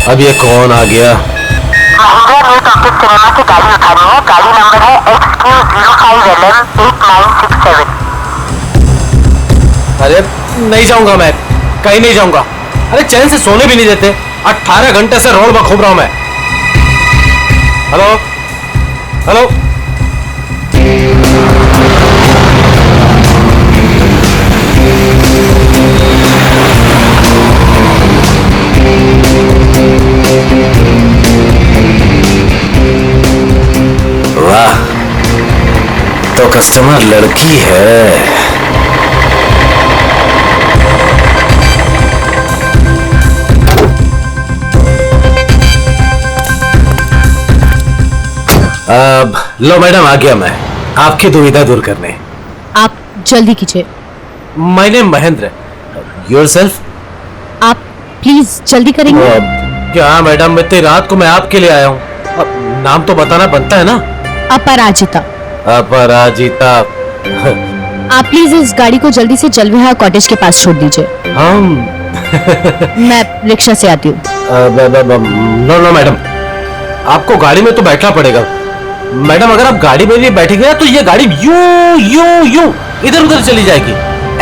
अब ये कौन आ गया? महिंद्रा न्यू टॉपिक सिनेमा की गाड़ी उठानी है। गाड़ी नंबर है XQ05LM8967। अरे नहीं जाऊंगा, मैं कहीं नहीं जाऊंगा। अरे चैन से सोने भी नहीं देते। 18 घंटे से रोड पर घूम रहा हूं मैं। हेलो हेलो, वाह, तो कस्टमर लड़की है। अब लो मैडम, आ गया मैं आपकी दुविधा दूर करने। आप जल्दी कीजिए। My name Mahendra. योरसेल्फ? आप प्लीज जल्दी करेंगे। क्या मैडम, इतनी रात को मैं आपके लिए आया हूँ। नाम तो बताना बनता है ना। अपराजिता। अपराजिता। आप प्लीज इस गाड़ी को जल्दी से जलविहार कॉटेज के पास छोड़ दीजिए। हम मैं रिक्शा से आती हूँ। नो नो मैडम, आपको गाड़ी में तो बैठना पड़ेगा। मैडम अगर आप गाड़ी में भी बैठेंगे ना तो ये गाड़ी यूं यूं यूं इधर उधर चली जाएगी,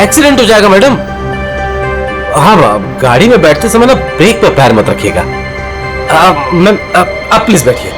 एक्सीडेंट हो जाएगा मैडम। हाँ, गाड़ी में बैठते समय ना ब्रेक पे पैर मत रखिएगा। मैम आप प्लीज बैठिए।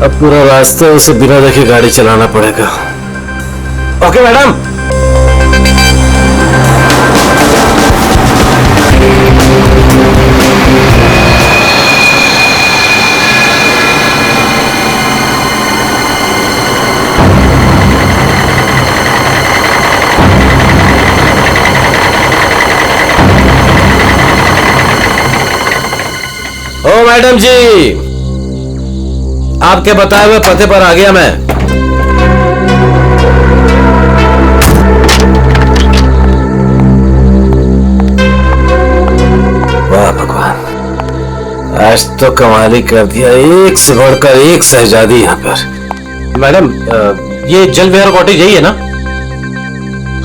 अब पूरा रास्ता उसे बिना देखे गाड़ी चलाना पड़ेगा। Okay madam. ओ मैडम जी, आपके बताए हुए पते पर आ गया मैं। वाह भगवान, आज तो कमाल ही कर दिया। एक से बढ़कर एक शहजादी यहाँ पर। मैडम ये जलविहार कॉटेज यही है ना?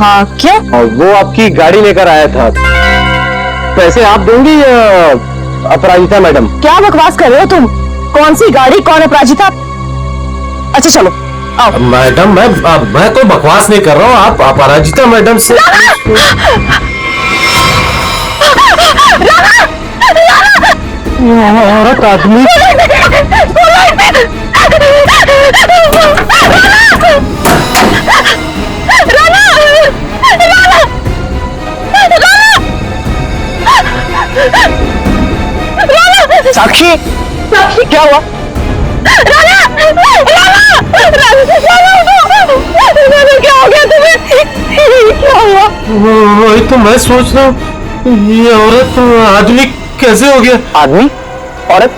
हाँ क्या? और वो आपकी गाड़ी लेकर आया था। पैसे आप देंगी या अपराजिता मैडम? क्या बकवास कर रहे हो तुम? कौन सी गाड़ी, कौन अपराजिता? अच्छा चलो आओ। मैडम मैं कोई बकवास नहीं कर रहा हूँ। आप अपराजिता मैडम से औरत आदमी। साक्षी, साक्षी क्या हुआ? क्या हो गया तुम्हें? क्या हुआ? वही तो मैं सोच रहा हूँ, ये औरत आदमी कैसे हो गया? आदमी औरत?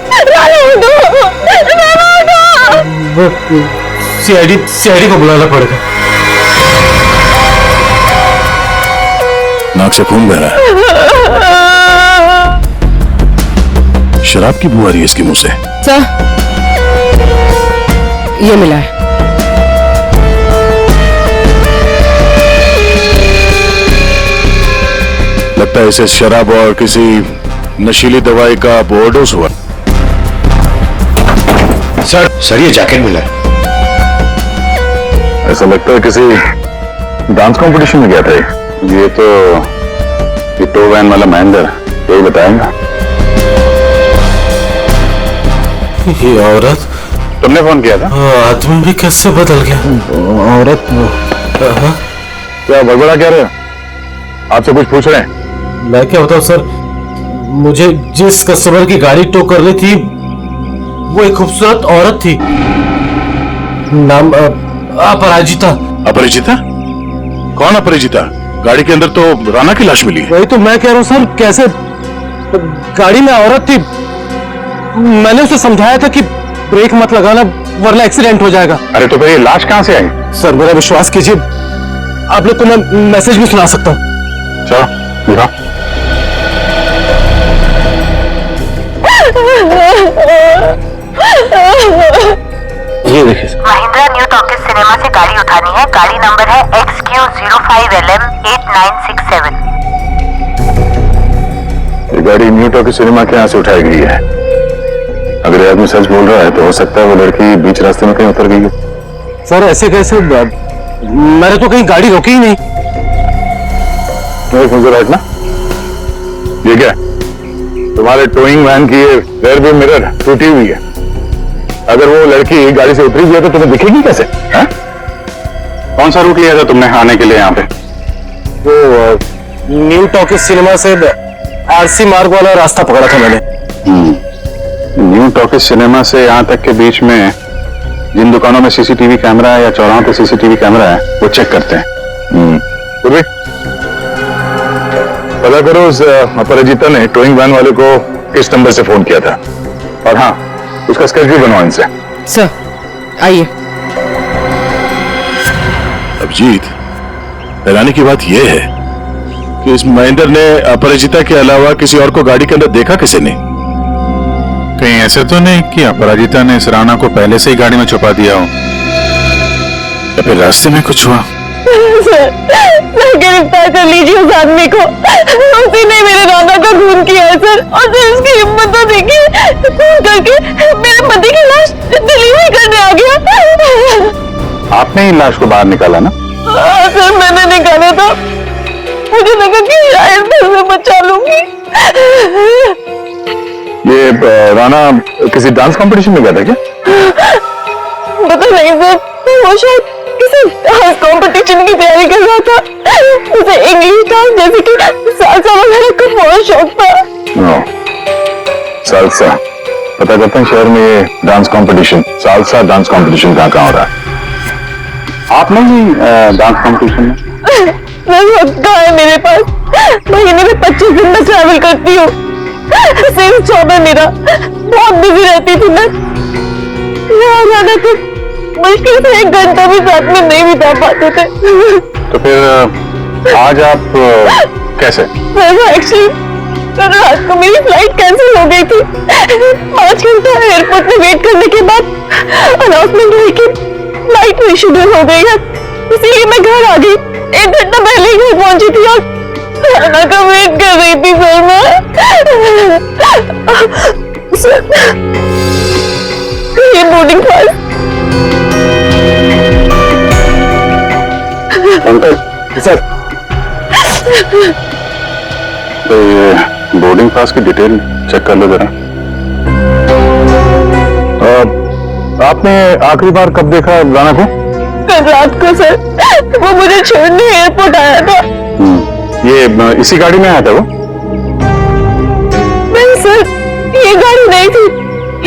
सीआईडी को बुलाना पड़ेगा। नाक से खून बह रहा है। शराब की बू आ रही है इसके मुंह से। सर, ये मिला है। लगता है इसे शराब और किसी नशीली दवाई का ओवरडोज हुआ। सर ये जैकेट मिला है। ऐसा लगता है किसी डांस कंपटीशन में गया था ये तो टो वैन वाला महेंद्र यही बताएगा। ये औरत? तुमने फोन किया था? आदमी भी कैसे बदल गया? औरत क्या बड़बड़ा क्या रहे हो? आपसे कुछ पूछ रहे हैं? मैं क्या बताऊं सर, मुझे जिस कस्टमर की गाड़ी टो कर रही थी वो एक खूबसूरत औरत थी। नाम अपराजिता। अपरिचिता? कौन अपरिचिता? गाड़ी के अंदर तो राणा की लाश मिली है। वही तो मैं कह रहा हूँ सर, कैसे गाड़ी में औरत थी। मैंने उसे समझाया था कि ब्रेक मत लगाना, वरना एक्सीडेंट हो जाएगा। अरे तो फिर ये लाश कहाँ से आई? सर मेरा विश्वास कीजिए, आप लोग को मैं मैसेज भी सुना सकता हूँ। चलो दिखा। ये देखिए sir. Mahindra new talkies cinema से गाड़ी उठानी है। गाड़ी नंबर है XQ05LM8967। ये गाड़ी न्यू टॉकीज सिनेमा के यहाँ से उठाई गई है। अगर ये आदमी सच बोल रहा है तो हो सकता है वो लड़की बीच रास्ते में कहीं उतर गई है। सर ऐसे कैसे, मैंने तो कहीं गाड़ी रोकी ही नहीं। एक नजर हटना। ये क्या? तुम्हारे टोइंग वैन की ये रेयर व्यू मिरर टूटी हुई है। अगर वो लड़की गाड़ी से उतरी हुई है तो तुम्हें दिखेगी कैसे? है? कौन सा रूट लिया था तुमने आने के लिए यहाँ पे? वो न्यू टॉकीज सिनेमा से आरसी मार्ग वाला रास्ता पकड़ा था मैंने। न्यू टॉकीज सिनेमा से यहाँ तक के बीच में जिन दुकानों में सीसीटीवी कैमरा है या चौराहों पे सीसीटीवी कैमरा है वो चेक करते हैं। पूर्वी पता करो उस अपराजिता ने टोइंग वैन वाले को किस नंबर से फोन किया था, और हाँ उसका स्केच भी बनवाओ इनसे। सर आइए। अभिजीत, हैरानी की बात यह है कि इस महेंद्र ने अपराजिता के अलावा किसी और को गाड़ी के अंदर देखा किसी ने? कहीं ऐसे तो नहीं कि अपराजिता ने इस राणा को पहले से ही गाड़ी में छुपा दिया हो, या फिर रास्ते में कुछ हुआ? सर गिरफ्तार कर लीजिए उस आदमी को। उसी ने मेरे राणा का खून किया है सर। और फिर उसकी हिम्मत तो देखिए, खून करके मेरे पति की लाश डिलीवरी करने आ गया। आपने ही लाश को बाहर निकाला ना? हाँ सर मैंने निकाला था। मुझे लगा कि शायद मैं उसे बचा लूंगी। ये राणा किसी डांस कंपटीशन में गया था क्या? पता नहीं सर, वो शायद किसी डांस कंपटीशन की तैयारी कर रहा था। उसे इंग्लिश डांस जैसे कि सालसा वगैरह का बहुत शौक था। सालसा। पता करते हैं शहर में ये dance competition, salsa dance competition कहाँ हो रहा है। आप नहीं डांस कंपटीशन में? मैं वक्त कहाँ है मेरे पास? महीने में 25 दिन में ट्रैवल करती हूँ। सिर्फ जॉब है मेरा, बहुत बिजी रहती थी मैं। यहाँ जाना तो मुश्किल से 1 घंटा भी साथ में नहीं बिता पाते थे। तो फिर आज आप कैसे? एक्चुअली कल रात को मेरी फ्लाइट कैंसिल हो गई थी। 5 घंटा एयरपोर्ट में वेट करने के बाद अनाउंसमेंट हुई कि फ्लाइट रीशेड्यूल हो गई है, इसीलिए मैं घर आ गई। 1 घंटा पहले ही घर पहुंची थी और खाना का वेट कर रही थी सर मैं। सर ये बोर्डिंग पास। अंकल सर, तो ये बोर्डिंग पास की डिटेल चेक कर लो जरा। आपने आखिरी बार कब देखा राणा को? कल रात को सर, वो मुझे छोड़ने एयरपोर्ट आया था। ये इसी गाड़ी में आया था वो? नहीं सर, ये गाड़ी नहीं थी।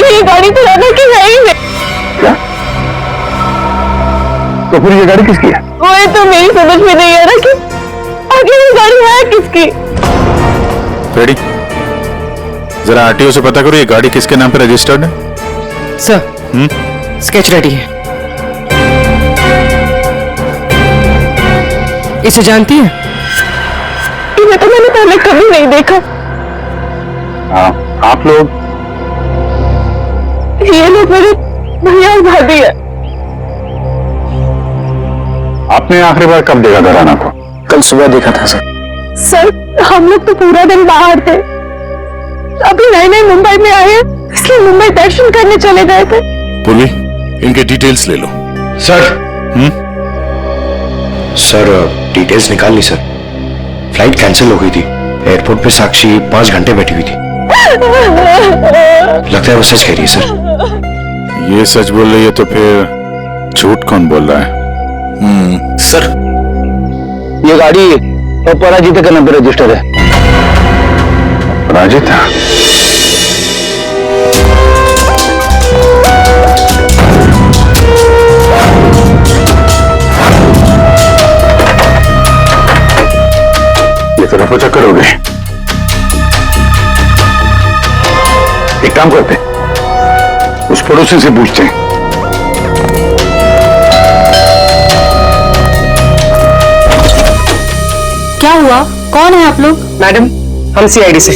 ये गाड़ी तो राणा की है ही नहीं। क्या? तो फिर ये गाड़ी किसकी है? वही तो मेरी समझ में नहीं आ रहा कि आगे ये गाड़ी है किसकी। रेडी, जरा आरटीओ से पता करो ये गाड़ी किसके नाम पे रजिस्टर्ड है। सर स्केच रेडी है। इसे जानती है? इन्हें तो मैंने पहले कभी नहीं देखा। हाँ, आप लोग? ये लोग मेरे भैया और भाभी है। आपने आखिरी बार कब देखा था राणा को? कल सुबह देखा था सर। सर हम लोग तो पूरा दिन बाहर थे, अभी नए मुंबई में आए हैं, इसलिए मुंबई दर्शन करने चले गए थे। पूर्वी, इनके डिटेल्स ले लो। सर सर डिटेल्स निकाल ली सर। फ्लाइट कैंसिल हो गई थी, एयरपोर्ट पे साक्षी 5 घंटे बैठी हुई थी। लगता है वो सच कह रही है सर। ये सच बोल रही है तो फिर झूठ कौन बोल रहा है? सर ये गाड़ी अपराजिता के नाम पे रजिस्टर है। अपराजिता? ये तो रफा चक्कर हो गए। एक काम करते, उस पड़ोसी से पूछते हैं क्या हुआ? कौन है आप लोग? मैडम, हम सीआईडी से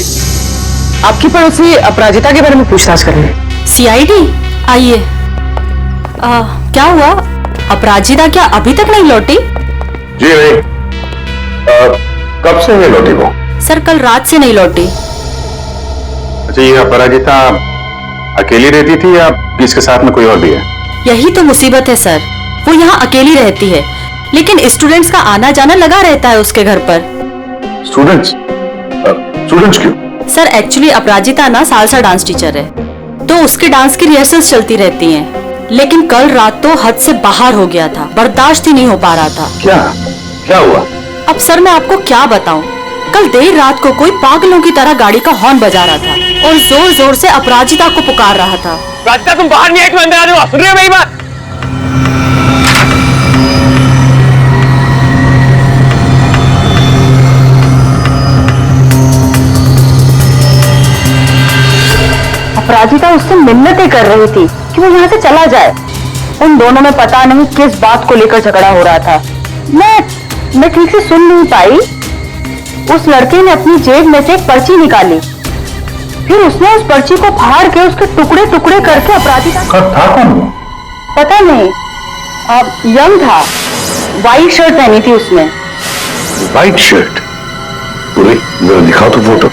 आपकी पड़ोसी अपराजिता के बारे में पूछताछ कर रहे हैं। सीआईडी? आइए। क्या हुआ? अपराजिता क्या अभी तक नहीं लौटी? जी नहीं। कब से नहीं लौटी वो? सर कल रात से नहीं लौटी। अच्छा, ये अपराजिता अकेली रहती थी या इसके साथ में कोई और भी है? यही तो मुसीबत है सर, वो यहाँ अकेली रहती है, लेकिन स्टूडेंट्स का आना जाना लगा रहता है उसके घर पर। स्टूडेंट्स? स्टूडेंट्स क्यों? सर एक्चुअली अपराजिता ना सालसा डांस टीचर है, तो उसके डांस की रिहर्सल्स चलती रहती हैं। लेकिन कल रात तो हद से बाहर हो गया था, बर्दाश्त ही नहीं हो पा रहा था। क्या क्या हुआ? अब सर मैं आपको क्या बताऊं, कल देर रात को कोई पागलों की तरह गाड़ी का हॉर्न बजा रहा था और जोर जोर से अपराजिता को पुकार रहा था। अपराजिता, तुम बाहर नहीं, एक मिनट अंदर आ जाओ। सुन रहे हो मेरी बात? अपराजिता उससे मिन्नतें कर रही थी कि वो यहाँ से चला जाए। उन दोनों में पता नहीं किस बात को लेकर झगड़ा हो रहा था। मैं ठीक से सुन नहीं पाई। उस लड़के ने अपनी जेब में से एक पर्ची निकाली, फिर उसने उस पर्ची को फाड़ के उसके टुकड़े टुकड़े करके अपराजिता। था कौन वो? पता नहीं, अब यंग था, व्हाइट शर्ट पहनी थी उसने। White shirt? पूरी जरा दिखाओ तो फोटो।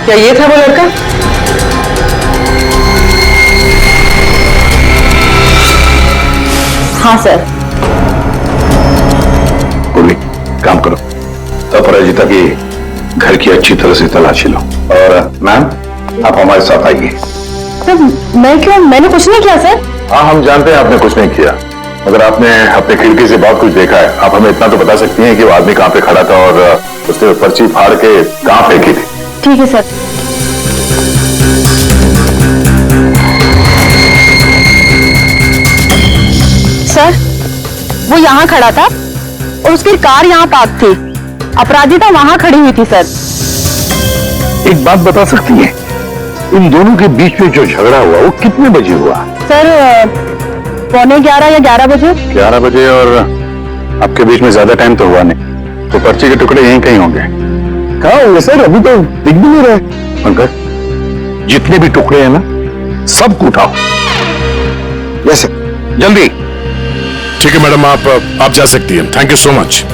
क्या ये था वो लड़का? हाँ सर। पूरी काम करो, अपराजिता की घर की अच्छी तरह से तलाशी लो। और मैम, आप हमारे साथ आइए। सर मैं क्यों? मैंने कुछ नहीं किया सर। हाँ, हम जानते हैं आपने कुछ नहीं किया, मगर आपने अपने खिड़की से बहुत कुछ देखा है। आप हमें इतना तो बता सकती हैं कि वो आदमी कहाँ पे खड़ा था और उसने पर्ची फाड़ के कहाँ फेंकी थी? ठीक है सर। सर वो यहाँ खड़ा था और उसकी कार यहाँ पार्क थी। अपराजिता वहाँ खड़ी हुई थी सर। एक बात बता सकती हैं, इन दोनों के बीच में जो झगड़ा हुआ वो कितने बजे हुआ? सर 11:15 या 11 बजे। 11 बजे। और आपके बीच में ज्यादा टाइम तो हुआ नहीं, तो पर्ची के टुकड़े यहीं कहीं होंगे। कहाँ होंगे सर? अभी तो दिख भी नहीं रहे। पंकज, जितने भी टुकड़े हैं ना, सबको उठाओ। यस सर, जल्दी। ठीक है मैडम, आप जा सकती हैं। Thank you so much.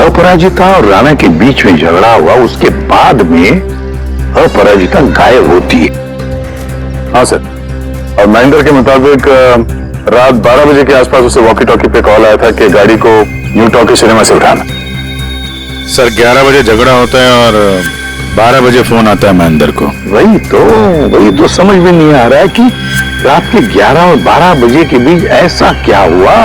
Aparajita और राणा के बीच में झगड़ा हुआ, उसके बाद में अपराजिता गायब होती है। हाँ सर, और महेंद्र के मुताबिक रात 12 बजे के आसपास उसे वॉकी टॉकी पे कॉल आया था कि गाड़ी को न्यू टॉकी सिनेमा से उठाना। सर 11 बजे झगड़ा होता है और 12 बजे फोन आता है महेंद्र को। वही तो समझ में नहीं आ रहा है कि रात के 11 और 12 बजे के बीच ऐसा क्या हुआ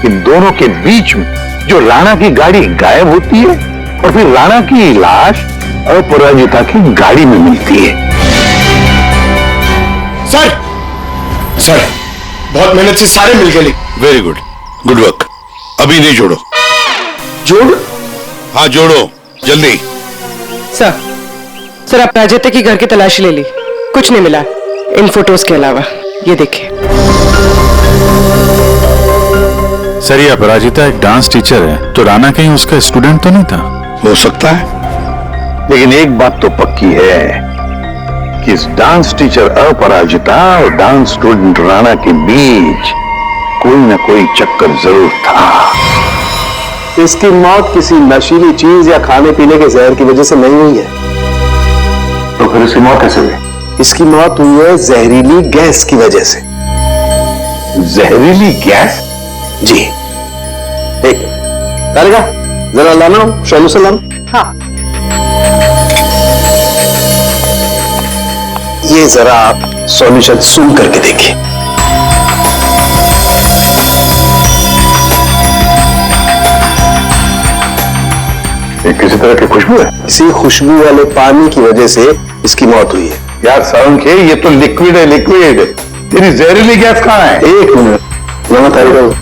कि दोनों के बीच में जो राणा की गाड़ी गायब होती है और फिर राणा की लाश अपराजिता की गाड़ी में मिलती है। सर बहुत मेहनत से सारे मिल गए। Very good, good work. अभी नहीं जोड़ो। जोड़? हाँ जोड़ो, जल्दी। सर अपराजिता की घर की तलाशी ले ली, कुछ नहीं मिला इन फोटोज के अलावा। ये देखिए सर, ये अपराजिता एक डांस टीचर है, तो राणा कहीं उसका स्टूडेंट तो नहीं था? हो सकता है, लेकिन एक बात तो पक्की है कि इस डांस टीचर अपराजिता और डांस स्टूडेंट राणा के बीच कोई ना कोई चक्कर जरूर था। इसकी मौत किसी नशीली चीज या खाने पीने के जहर की वजह से नहीं हुई है। तो फिर इसकी मौत कैसे हुई? इसकी मौत हुई है जहरीली गैस की वजह से। जहरीली गैस? जी। एक करेगा, जरा लाना शोलू से लाना। हाँ। ये जरा आप सॉल्यूशन सुन करके देखिए। ये किसी तरह की खुशबू है? इसी खुशबू वाले पानी की वजह से इसकी मौत हुई है। यार सावंत, ये तो लिक्विड है, लिक्विड। तेरी जहरीली गैस कहाँ है? एक मिनट, लगा तारीख।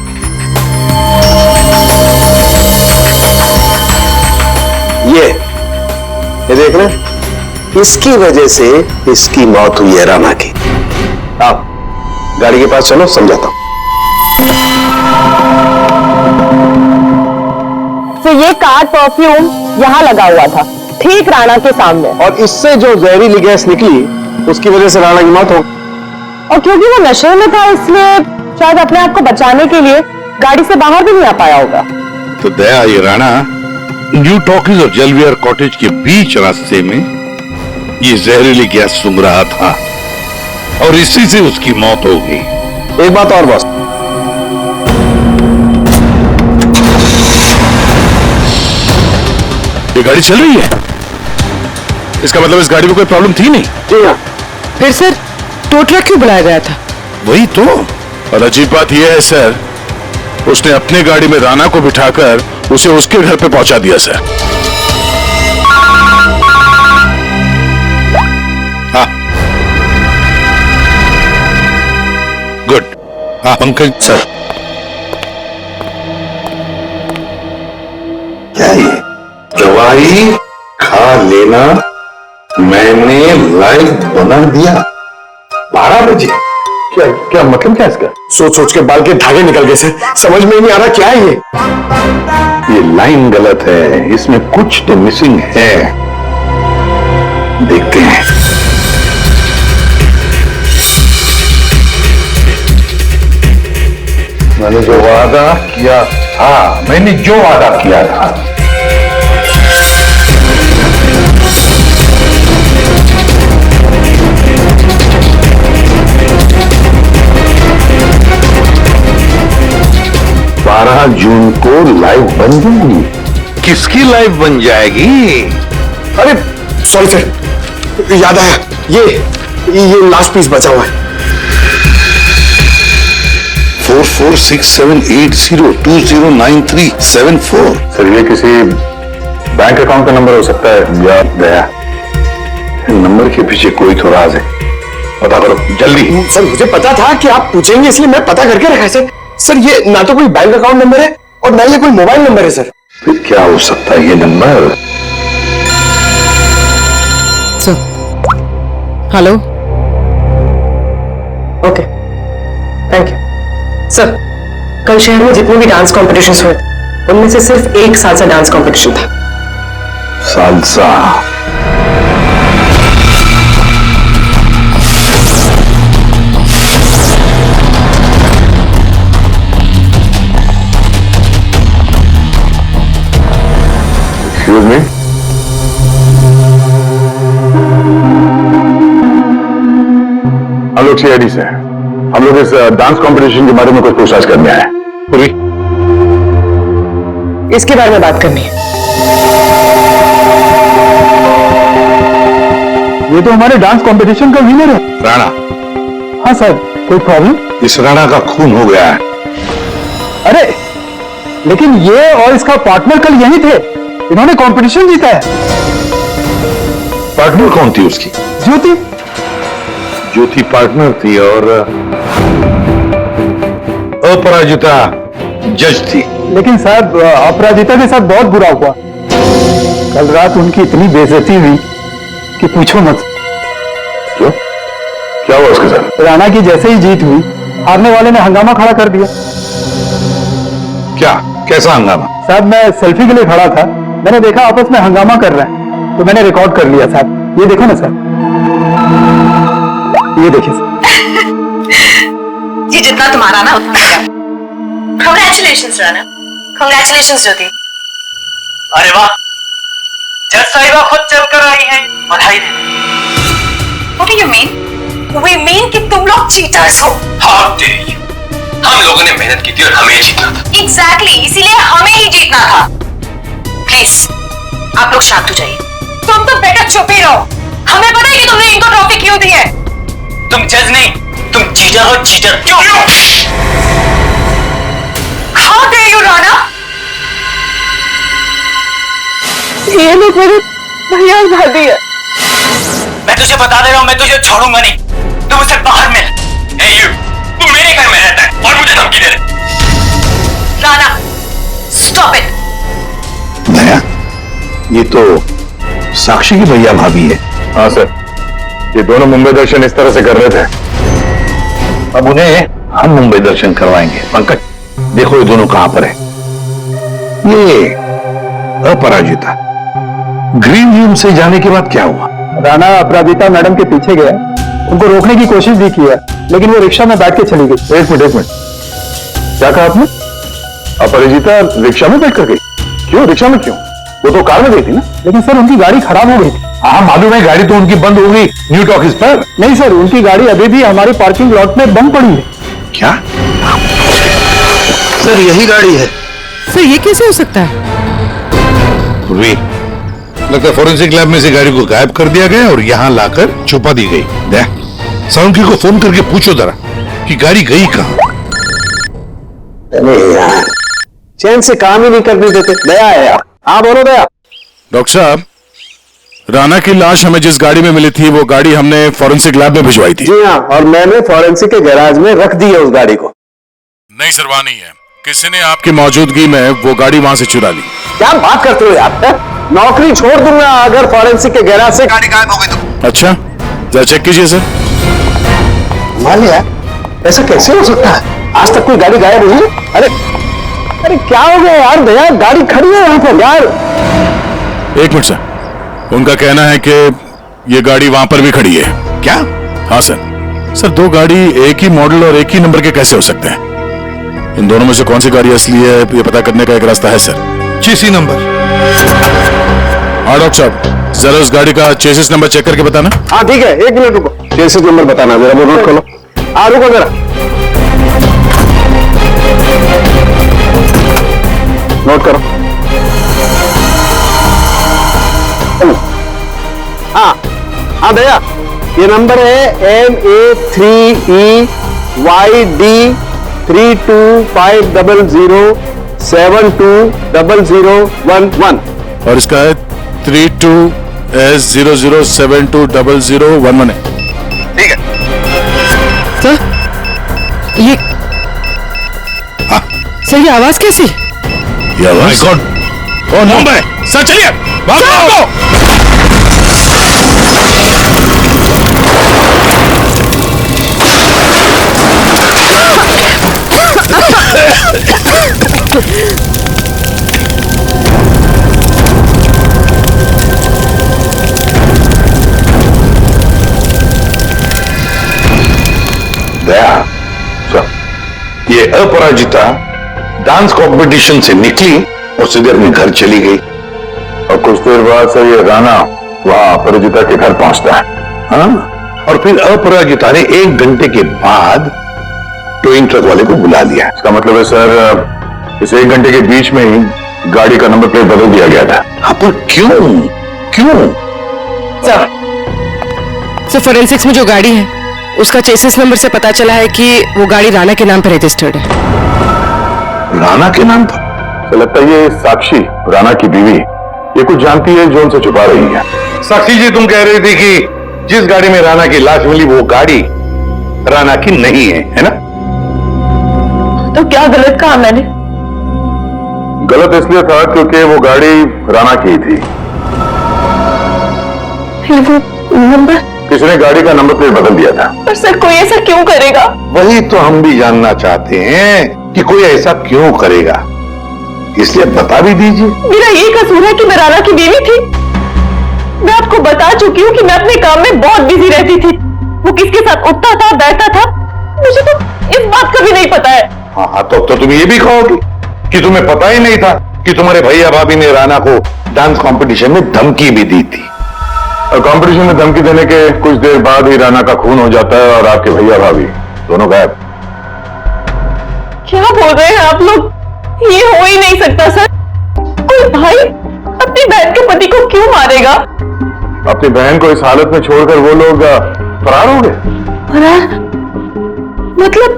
ये देख रहे हैं? इसकी वजह से इसकी मौत हुई है राणा की। आप गाड़ी के पास चलो, समझाता हूं। तो ये कार परफ्यूम यहाँ लगा हुआ था, ठीक राणा के सामने। और इससे जो जहरीली गैस निकली उसकी वजह से राणा की मौत हो। और क्योंकि वो नशे में था इसलिए शायद अपने आप को बचाने के लिए गाड़ी से बाहर भी नहीं आ पाया होगा। तो दया, ये राणा न्यू टॉकीज और जलवियर कॉटेज के बीच रास्ते में ये जहरीली गैस सूंघ रहा था और इसी से उसकी मौत हो गई। एक बात और बॉस, ये गाड़ी चल रही है, इसका मतलब इस गाड़ी में कोई प्रॉब्लम थी नहीं। जी हाँ। फिर सर टो ट्रक क्यों बुलाया गया था? वही तो। और अजीब बात यह है सर, उसने अपनी गाड़ी में राणा को बिठाकर उसे उसके घर पे पहुंचा दिया सर। हाँ, गुड। हाँ पंकज सर। क्या ये दवाई खा लेना मैंने लाइव बना दिया 12 बजे? क्या क्या मतलब क्या इसका? सोच सोच के बाल के धागे निकल गए सर, समझ में ही नहीं आ रहा क्या है ये। ये लाइन गलत है, इसमें कुछ तो मिसिंग है। देखते हैं। मैंने जो वादा किया था, मैंने जो वादा किया था, जून को लाइव बन जाएगी। किसकी लाइव बन जाएगी? अरे सॉरी सर, याद आया, ये लास्ट पीस बचा हुआ है। 446780209374। सर ये किसी बैंक अकाउंट का नंबर हो सकता है या गया। नंबर के पीछे कोई तो राज है, पता करो जल्दी। सर मुझे पता था कि आप पूछेंगे इसलिए मैं पता करके रखा है सर। सर ये ना तो कोई बैंक अकाउंट नंबर है और ना ये कोई मोबाइल नंबर है सर। फिर क्या हो सकता है ये number? Sir hello. Okay thank you. Sir कल शहर में जितने भी डांस कॉम्पिटिशन्स हुए थे उनमें से सिर्फ एक सालसा डांस कॉम्पिटिशन था। सालसा? Excuse me? हम लोग सीआईडी से हैं। हम लोग इस डांस कंपटीशन के बारे में कुछ पूछताछ करने आए हैं। पूरी इसके बारे में बात करनी है। ये तो हमारे डांस कंपटीशन का विनर है। राणा। हाँ सर, कोई प्रॉब्लम? इस राणा का खून हो गया है। अरे लेकिन ये और इसका पार्टनर कल यहीं थे, इन्होंने कंपटीशन जीता है। पार्टनर कौन थी उसकी? ज्योति। ज्योति पार्टनर थी और अपराजिता जज थी। लेकिन साहब अपराजिता के साथ बहुत बुरा हुआ। कल रात उनकी इतनी बेइज्जती हुई कि पूछो मत। क्यों? क्या हुआ उसके साथ? राणा की जैसे ही जीत हुई, हारने वाले ने हंगामा खड़ा कर दिया। क्या? कैसा हंगामा? साहब मैं सेल्फी के लिए खड़ा था, मैंने देखा आपस में हंगामा कर रहे हैं, तो मैंने रिकॉर्ड कर लिया साहब। ये देखो ना सर, ये देखिए सर। ये जितना तुम्हारा ना उतना मेरा। कांग्रेचुलेशंस राणा। कांग्रेचुलेशंस ज्योति। अरे वाह, जज साहिबा खुद चलकर आई हैं, बधाई देने। What do you mean? We mean कि तुम लोग चीटर्स हो। हाँ तेरी, हम लोगों ने मेहनत की थी और हमें जीतना था। Exactly, इसीलिए हमें ही जीतना था। प्लीज आप लोग शांत हो जाइए। तुम तो बेटा चुप ही रहो। हमें पता है कि तुमने इनको ट्रॉफी क्यों दी है। तुम जज नहीं, तुम चीटर हो, चीटर। क्यों? How dare you, Rana? ये लोग मेरे भैया और भाभी है। मैं तुझे बता दे रहा हूँ, मैं तुझे छोड़ूंगा नहीं। तू मुझसे बाहर मिल। Hey you, तू मेरे घर में रहता है और मुझे धमकी दे रहा। Rana, stop it. नया, ये तो साक्षी की भैया भाभी है। हाँ सर, ये दोनों मुंबई दर्शन इस तरह से कर रहे थे। अब उन्हें हम मुंबई दर्शन करवाएंगे। पंकज देखो ये दोनों कहां पर है। ये अपराजिता ग्रीन रूम से जाने के बाद क्या हुआ? राणा अपराजिता मैडम के पीछे गया, उनको रोकने की कोशिश भी की है, लेकिन वो रिक्शा में बैठ के चली गई। एक मिनट, क्या कहा आपने? अपराजिता रिक्शा में बैठ कर गई? क्यों रिक्शा में क्यों? वो तो कार में गई थी ना। लेकिन सर उनकी गाड़ी खराब हो गई थी। हाँ मालूम है, गाड़ी तो उनकी बंद हो गई न्यू टॉकीज पर। नहीं सर, उनकी गाड़ी अभी भी हमारी पार्किंग लॉट में बंद पड़ी है। क्या? सर यही गाड़ी है। सर ये कैसे हो सकता है? पूर्वी, लगता है फोरेंसिक लैब में से गाड़ी को गायब कर दिया गया और यहाँ लाकर छुपा दी गई। साउंड को फोन करके पूछो जरा कि गाड़ी गई कहाँ। अरे यार, चैन से काम ही नहीं करने देते। दया है यार। हाँ बोलो दया। डॉक्टर साहब, राणा की लाश हमें जिस गाड़ी में मिली थी वो गाड़ी हमने फॉरेंसिक लैब में भिजवाई थी। जी हाँ, और मैंने फॉरेंसिक के गैराज में रख दी है उस गाड़ी को। नहीं सर, वहां नहीं है। किसी ने आपकी मौजूदगी में वो गाड़ी वहां से चुरा ली। क्या बात करते हो यार? नौकरी छोड़ दूंगा अगर फॉरेंसिक के गैराज से गाड़ी गायब हो गई तो। अच्छा, जरा चेक कीजिए सर। मान लिया, ऐसा कैसे हो सकता है? आज तक कोई गाड़ी गायब हुई है? अरे क्या हो गया यार? दया, गाड़ी खड़ी है यहाँ पर यार। एक मिनट सर, उनका कहना है कि ये गाड़ी वहां पर भी खड़ी है। क्या? हाँ सर, दो गाड़ी एक ही मॉडल और एक ही नंबर के कैसे हो सकते हैं? इन दोनों में से कौन सी गाड़ी असली है ये पता करने का एक रास्ता है सर। चेसी नंबर। हाँ डॉक्टर साहब, जरा उस गाड़ी का चेसिस नंबर चेक करके बताना। हाँ ठीक है, एक मिनट रुको। चेसिस नंबर बताना जरा, वो नोट करो। हाँ रुको जरा, नोट करो। हाँ भैया, ये नंबर है MA3EYD325007200011 और इसका है 32S00720011 है। ठीक है। सर ये सर ये आवाज कैसी? ये आवाज कौन है? सर चलिए, भागो। दया, ये अपराजिता डांस कंपटीशन से निकली और सीधे अपने घर चली गई और कुछ देर बाद से ये राणा वहां अपराजिता के घर पहुंचता है। हाँ, और फिर अपराजिता ने 1 घंटे के बाद टोइंग ट्रक वाले को बुला लिया। इसका मतलब है सर, इस 1 घंटे के बीच में ही गाड़ी का नंबर प्लेट बदल दिया गया था। हाँ, पर क्यों? सर फोरेंसिक्स में जो गाड़ी है उसका चेसिस नंबर से पता चला है कि वो गाड़ी राणा के नाम पर रजिस्टर्ड है। राणा के नाम पर? तो लगता है ये साक्षी, राणा की बीवी, ये कुछ जानती है जो उनसे छुपा रही है। साक्षी जी, तुम कह रही थी कि जिस गाड़ी में राणा की लाश मिली वो गाड़ी राणा की नहीं है ना? तो क्या गलत कहा मैंने? गलत इसलिए था क्योंकि वो गाड़ी राणा की थी। वो नंबर? किसी ने गाड़ी का नंबर प्लेट बदल दिया था। पर सर कोई ऐसा क्यों करेगा? वही तो हम भी जानना चाहते हैं कि कोई ऐसा क्यों करेगा, इसलिए बता भी दीजिए। मेरा ये कसूर है कि मैं राणा की बीवी थी? मैं आपको बता चुकी हूँ कि मैं अपने काम में बहुत बिजी रहती थी। वो किसके साथ उठता था, बैठता था, मुझे तो इस बात का भी नहीं पता है। हाँ, तो तुम ये भी कहोगे कि तुम्हें पता ही नहीं था कि तुम्हारे भैया भाभी ने राणा को डांस कंपटीशन में धमकी भी दी थी। और कंपटीशन में धमकी देने के कुछ देर बाद ही राणा का खून हो जाता है और आपके भैया भाभी दोनों गायब। क्या बोल रहे हैं आप लोग? ये हो ही नहीं सकता सर। कोई भाई अपनी बहन के पति को क्यों मारेगा? अपनी बहन को इस हालत में छोड़कर वो लोग फरार हो गए। फरार? मतलब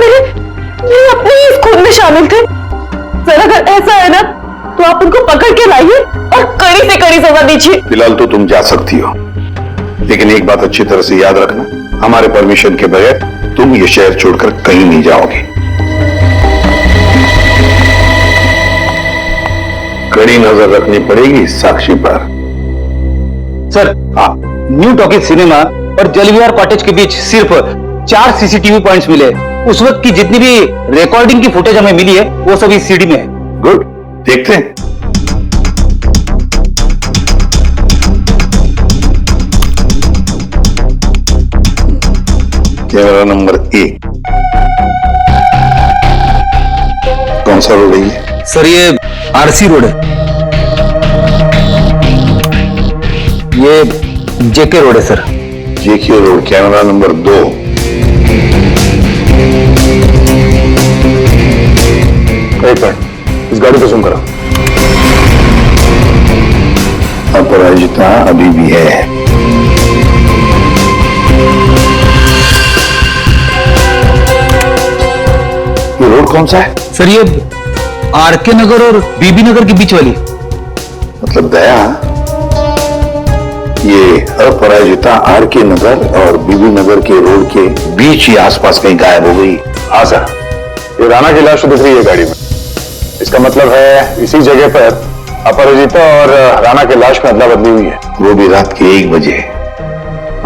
मेरे अपने इस खून में शामिल थे। सर अगर ऐसा है ना तो आप उनको पकड़ के लाइए और कड़ी से कड़ी सजा दीजिए। फिलहाल तो तुम जा सकती हो, लेकिन एक बात अच्छी तरह से याद रखना, हमारे परमिशन के बगैर तुम ये शहर छोड़कर कहीं नहीं जाओगे। कड़ी नजर रखनी पड़ेगी साक्षी पर। सर, न्यू टॉकीज सिनेमा और जलविहार कॉटेज के बीच सिर्फ 4 सीसीटीवी पॉइंट्स मिले। उस वक्त की जितनी भी रिकॉर्डिंग की फुटेज हमें मिली है वो सभी सीडी में है। गुड, देखते हैं। कैमरा नंबर 1 कौन सा रोड है ये? सर ये आरसी रोड है, ये जेके रोड है सर। जेके रोड, कैमरा नंबर 2। एक मिनट, इस गाड़ी को जूम करो। अपराजिता अभी भी है। ये रोड कौन सा है? सर ये आरके नगर और बीबी नगर के बीच वाली। मतलब दया, ये अपराजिता आरके नगर और बीबी नगर के रोड के बीच ही आसपास कहीं गायब हो गई। हाँ सर, ये राणा की लाश दिख रही है गाड़ी में। इसका मतलब है इसी जगह पर अपराजिता और राणा की लाश में अदला बदली हुई है, वो भी रात के 1 बजे।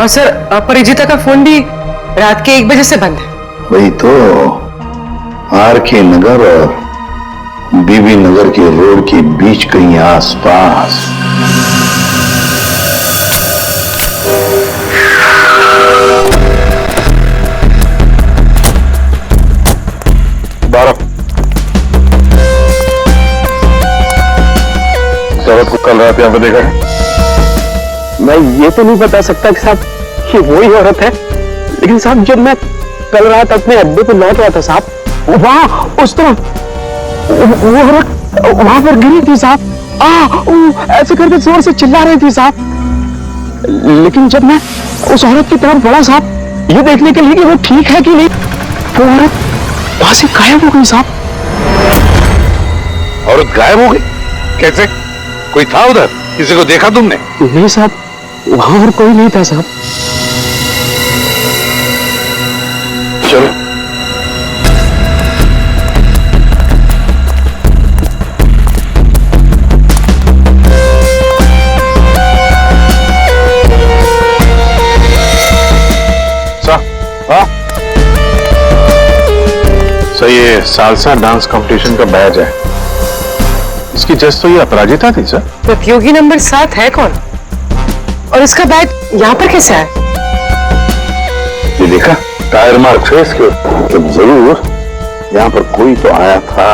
और सर अपरिजिता का फोन भी रात के 1 बजे से बंद है। वही तो, आरके नगर और बीबी नगर के रोड के बीच कहीं आसपास। औरत को कल रात यहाँ पे देखा है? मैं ये तो नहीं बता सकता कि साहब ये वही औरत है, लेकिन साहब जब मैं कल रात अपने अड्डे पे लौट रहा था साहब, वहां उस तरफ वो औरत वहां पर गिरी थी साहब। ऐसे करके जोर से चिल्ला रही थी साहब। लेकिन जब मैं उस औरत की तरफ बढ़ा साहब ये देखने के लिए कि वो ठीक है कि नहीं, वो औरत वहां से गायब हो गई साहब। औरत गायब हो गई? कैसे? कोई था उधर? किसी को देखा तुमने? नहीं साहब, वहां और कोई नहीं था साहब। चलो सर ये सालसा डांस कंपटीशन का बैच है, इसकी जज तो ये अपराजिता थी सर। प्रतियोगी नंबर 7 है कौन? और इसका बैग यहाँ पर कैसे आया? ये देखा टायर मार्क है इसके, मतलब जरूर यहाँ पर कोई तो आया था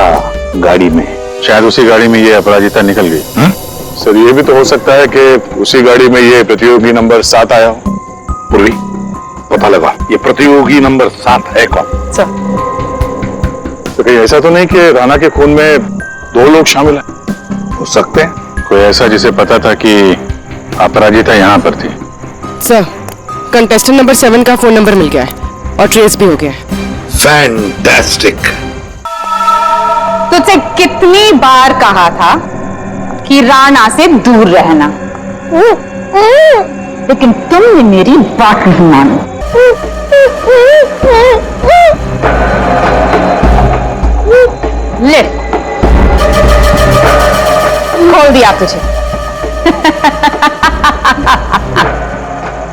गाड़ी में। शायद उसी गाड़ी में ये अपराजिता निकल गई। सर ये भी तो हो सकता है कि उसी गाड़ी में ये प्रतियोगी नंबर 7 आया हो। पूर्वी पता लगा ये प्रतियोगी नंबर 7 है कौन? सर तो कहीं ऐसा तो नहीं कि राणा के खून में 2 लोग शामिल हैं? हो सकते हैं कोई ऐसा जिसे पता था कि अपराजिता यहाँ पर थी। सर कंटेस्टेंट नंबर 7 का फोन नंबर मिल गया है और ट्रेस भी हो गया है। फैंटास्टिक। तुझसे कितनी बार कहा था कि राणा से दूर रहना, लेकिन तुमने मेरी बात नहीं मानी। ले खोल दिया तुझे।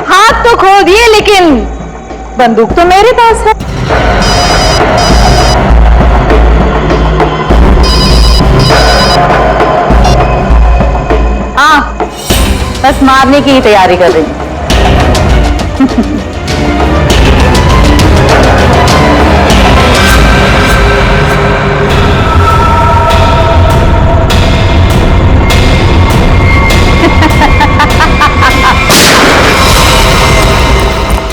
हाथ तो खोल दिए, लेकिन बंदूक तो मेरे पास है। हाँ, बस मारने की ही तैयारी कर रही हूं।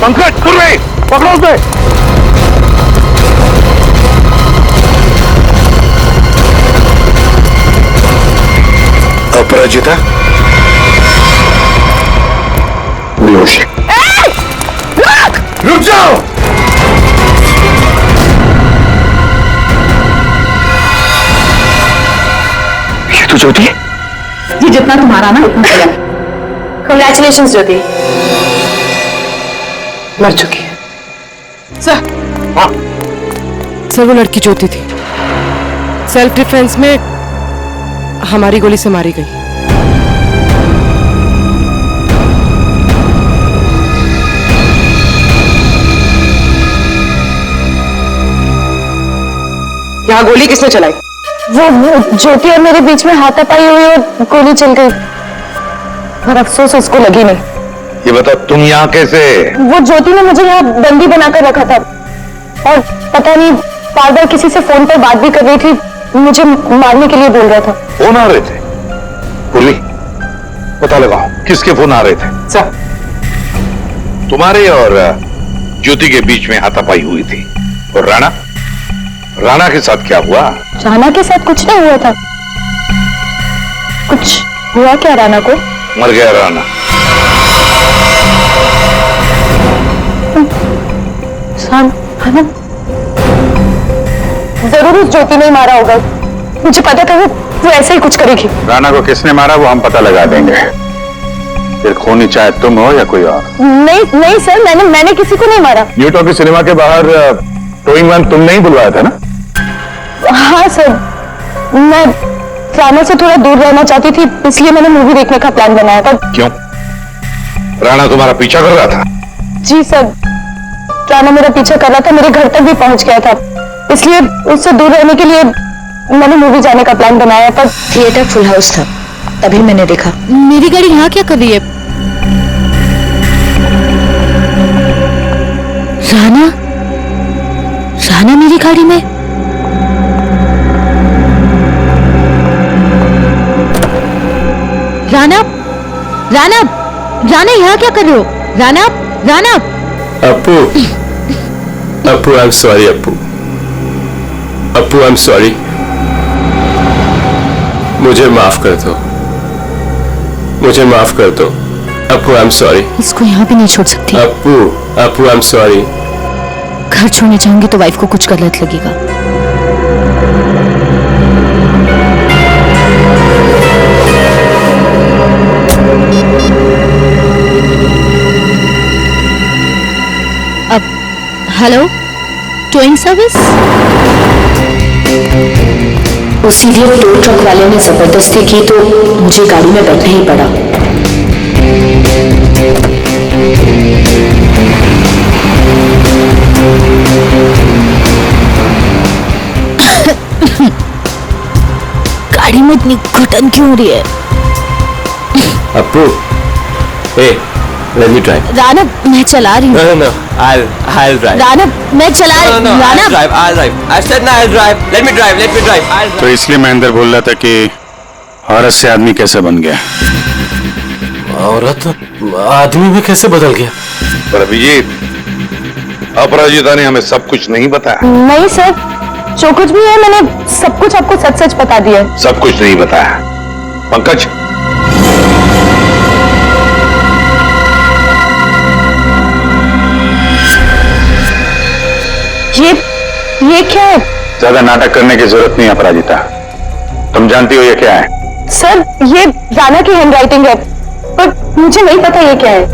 पंकज पूर्वी पकड़ो उसे। अपराजिता रुक जाओ। ये तो ज्योति है। ये जितना तुम्हारा ना उतना मेरा। Congratulations ज्योति। मर चुकी है। सर वो लड़की ज्योति थी, सेल्फ डिफेंस में हमारी गोली से मारी गई। वहाँ गोली किसने चलाई? वो ज्योति और मेरे बीच में हाथापाई हुई और गोली चल गई, पर अफसोस उसको लगी नहीं। ये बताओ तुम यहाँ कैसे? वो ज्योति ने मुझे यहाँ बंदी बनाकर रखा था और पता नहीं बार बार किसी से फोन पर बात भी कर रही थी, मुझे मारने के लिए बोल रहा था। फोन आ रहे थे? पूर्वी, पता लगाओ किसके फोन आ रहे थे? सर, तुम्हारे और ज्योति के बीच में हाथापाई हुई थी। और राणा, राणा के साथ क्या हुआ? राणा के साथ कुछ नहीं हुआ था। कुछ हुआ क्या राणा को? मर गया राणा। राणा जरूर उस ज्योति ने मारा होगा, मुझे पता था वो ऐसे ही कुछ करेगी। राणा को किसने मारा वो हम पता लगा देंगे। फिर खूनी चाहे तुम हो या कोई और। नहीं नहीं सर, मैंने किसी को नहीं मारा। न्यू टॉकीज सिनेमा के बाहर टोइंग वैन तुमने ही बुलवाया था ना? हाँ सर, मैं राणा से थोड़ा दूर रहना चाहती थी, इसलिए मैंने मूवी देखने का प्लान बनाया था। क्यों? राणा तुम्हारा पीछा कर रहा था? जी सर, राणा मेरा पीछा कर रहा था, मेरे घर तक भी पहुंच गया था, इसलिए उससे दूर रहने के लिए मैंने मूवी जाने का प्लान बनाया था। थिएटर फुल हाउस था, तभी मैंने देखा। मेरी गाड़ी यहाँ क्या कर रही है? राणा, राणा मेरी गाड़ी में? राणा, राणा, राणा यहाँ क्या कर रहे हो? Rana, Rana. Appu, Appu I am sorry. Appu, Appu I am sorry, मुझे माफ कर दो, मुझे माफ कर दो। Appu I am sorry. इसको यहाँ भी नहीं छोड़ सकती। Appu, Appu I am sorry. घर छोड़ने जाऊंगी तो वाइफ को कुछ गलत लगेगा। अब हेलो, टोइंग सर्विस? इसीलिए टो ट्रक वाले ने जबरदस्ती की तो मुझे गाड़ी में बैठना ही पड़ा। गाड़ी में इतनी घुटन क्यों हो रही है? Appu, hey, let me drive. Rana, मैं चला रही हूँ। No, I'll drive. राणा, मैं चला रही हूँ। Rana, I'll drive. I said no, I'll drive. Let me drive. I'll drive. तो इसलिए मैं अंदर बोल रहा था कि औरत से आदमी कैसे बन गया। औरत आदमी में कैसे बदल गया? पर अभिजीत, अपराजिता ने हमें सब कुछ नहीं बताया। नहीं सर, जो कुछ भी है मैंने सब कुछ आपको सच सच बता दिया है। सब कुछ नहीं बताया। पंकज, ये क्या है? ज्यादा नाटक करने की जरूरत नहीं अपराजिता, तुम जानती हो ये क्या है? सर, ये राणा की हैंडराइटिंग है, पर मुझे नहीं पता ये क्या है।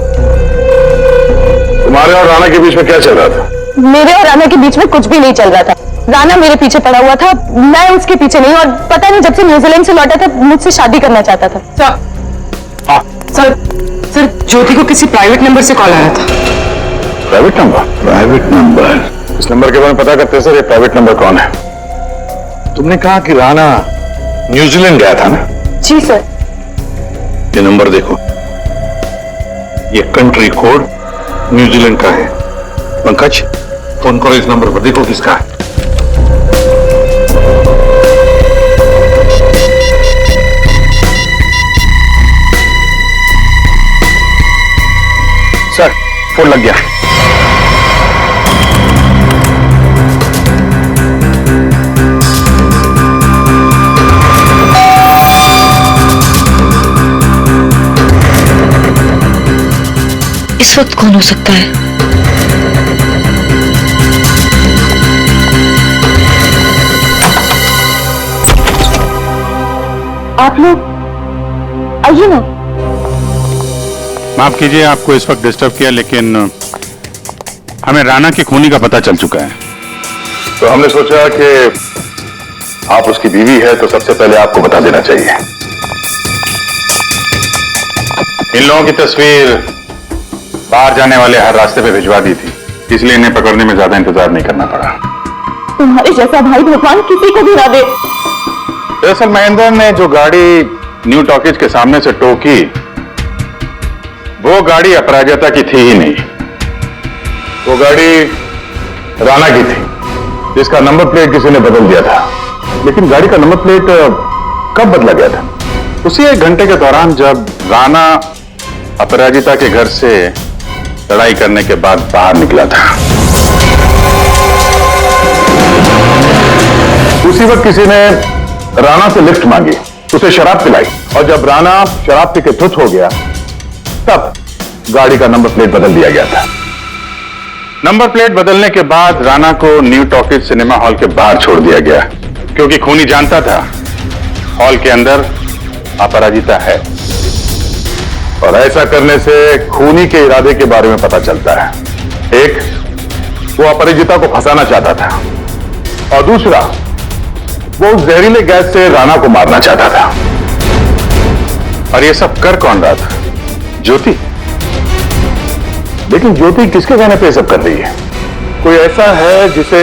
तुम्हारे और राणा के बीच में क्या चल रहा था? मेरे और राणा के बीच में कुछ भी नहीं चल रहा था। राणा मेरे पीछे पड़ा हुआ था, मैं उसके पीछे नहीं, और पता नहीं जब से न्यूजीलैंड से लौटा था मुझसे शादी करना चाहता था। सर, सर, ज्योति को किसी प्राइवेट नंबर से कॉल आया था। Private number? Private number? इस नंबर के बारे में पता करते सर, ये प्राइवेट नंबर कौन है? तुमने कहा कि राणा न्यूजीलैंड गया था ना? जी सर। ये नंबर देखो, ये कंट्री कोड न्यूजीलैंड का है। पंकज, फोन करो इस नंबर पर, देखो किसका है। सर, फोन लग गया। इस वक्त कौन हो सकता है? आप लोग आइए ना। माफ कीजिए आपको इस वक्त डिस्टर्ब किया, लेकिन हमें राणा के खूनी का पता चल चुका है। तो हमने सोचा कि आप उसकी बीवी है तो सबसे पहले आपको बता देना चाहिए। इन लोगों की तस्वीर बाहर जाने वाले हर रास्ते पे भिजवा दी थी, इसलिए इन्हें पकड़ने में ज्यादा इंतजार नहीं करना पड़ा। तुम्हारे जैसा भाई भगवान किसी को भी ना दे। दरअसल महेंद्र ने जो गाड़ी न्यू टॉकीज के सामने से टोकी, वो गाड़ी अपराजिता की थी ही नहीं। वो गाड़ी राणा की थी, जिसका नंबर प्लेट किसी ने बदल दिया था। लेकिन गाड़ी का नंबर प्लेट कब बदला गया था? उसी 1 घंटे के दौरान जब राणा अपराजिता के घर से लड़ाई करने के बाद बाहर निकला था। उसी वक्त किसी ने राणा से लिफ्ट मांगी, उसे शराब पिलाई, और जब राणा शराब पी के धुत हो गया तब गाड़ी का नंबर प्लेट बदल दिया गया था। नंबर प्लेट बदलने के बाद राणा को न्यू टॉकीज सिनेमा हॉल के बाहर छोड़ दिया गया, क्योंकि खूनी जानता था हॉल के अंदर अपराजिता है, और ऐसा करने से खूनी के इरादे के बारे में पता चलता है। एक, वो अपराजिता को फंसाना चाहता था, और दूसरा, वो जहरीले गैस से राणा को मारना चाहता था। और ये सब कर कौन रहा था? ज्योति। लेकिन ज्योति किसके कहने पे सब कर रही है? कोई ऐसा है जिसे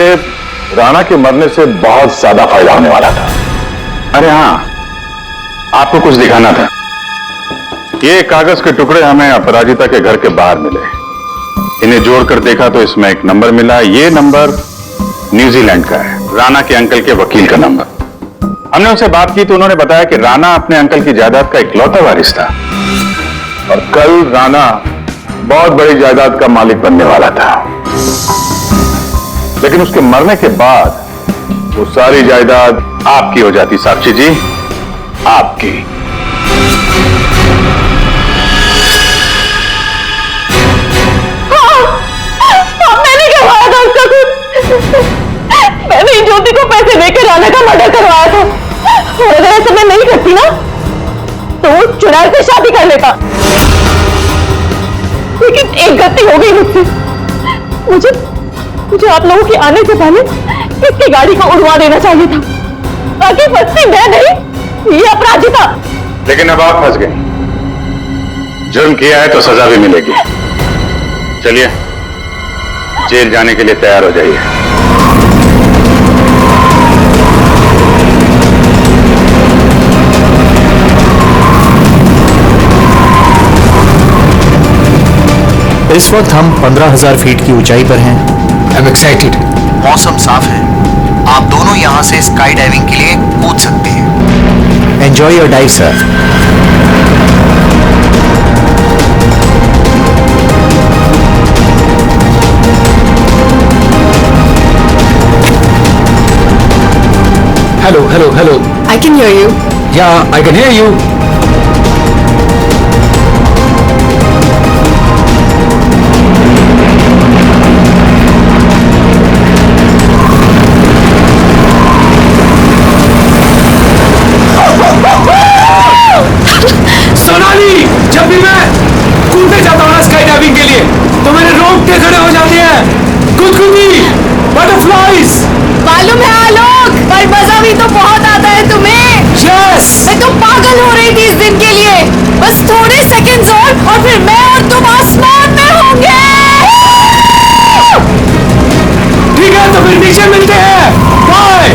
राणा के मरने से बहुत ज्यादा फायदा होने वाला था। अरे हां, आपको कुछ दिखाना था। ये कागज के टुकड़े हमें अपराजिता के घर के बाहर मिले। इन्हें जोड़कर देखा तो इसमें एक नंबर मिला। ये नंबर न्यूजीलैंड का है, राणा के अंकल के वकील का नंबर। हमने उनसे बात की तो उन्होंने बताया कि राणा अपने अंकल की जायदाद का इकलौता वारिस था, और कल राणा बहुत बड़ी जायदाद का मालिक बनने वाला था। लेकिन उसके मरने के बाद वो सारी जायदाद आपकी हो जाती। साक्षी जी, आपकी। मैंने करवाया था उसका खुद। मैंने ज्योति को पैसे देकर राणा का मर्डर करवाया था, और अगर ऐसा मैं नहीं करती ना तो वो चुनाव से शादी कर लेता। लेकिन एक गलती हो गई मुझसे। मुझे आप लोगों के आने से पहले इसकी गाड़ी को उड़वा देना चाहिए था, ताकि फंसती मैं नहीं, ये अपराजिता। लेकिन अब आप फंस गई। जुर्म किया है तो सजा भी मिलेगी। चलिए, जेल जाने के लिए तैयार हो जाइए। इस वक्त हम 15,000 फीट की ऊंचाई पर हैं। I am excited. मौसम साफ है, आप दोनों यहां से स्काई डाइविंग के लिए कूद सकते हैं। Enjoy your dive sir. Hello. I can hear you. Yeah, I can hear you. Sonali, जब भी मैं कूदने जाता हूँ ना स्काई डाइविंग के लिए, तो मेरे रोंगटे खड़े हो जाते हैं। गुदगुदी, बटरफ्लाइज। मालूम है आलोक, पर मजा भी तो बहुत आता है तुम्हें। यस। मैं तो पागल हो रही थी इस दिन के लिए। बस थोड़े सेकंड्स और फिर मैं और तुम आसमान में होंगे। ठीक है, तो फिर नीचे मिलते हैं। बाय।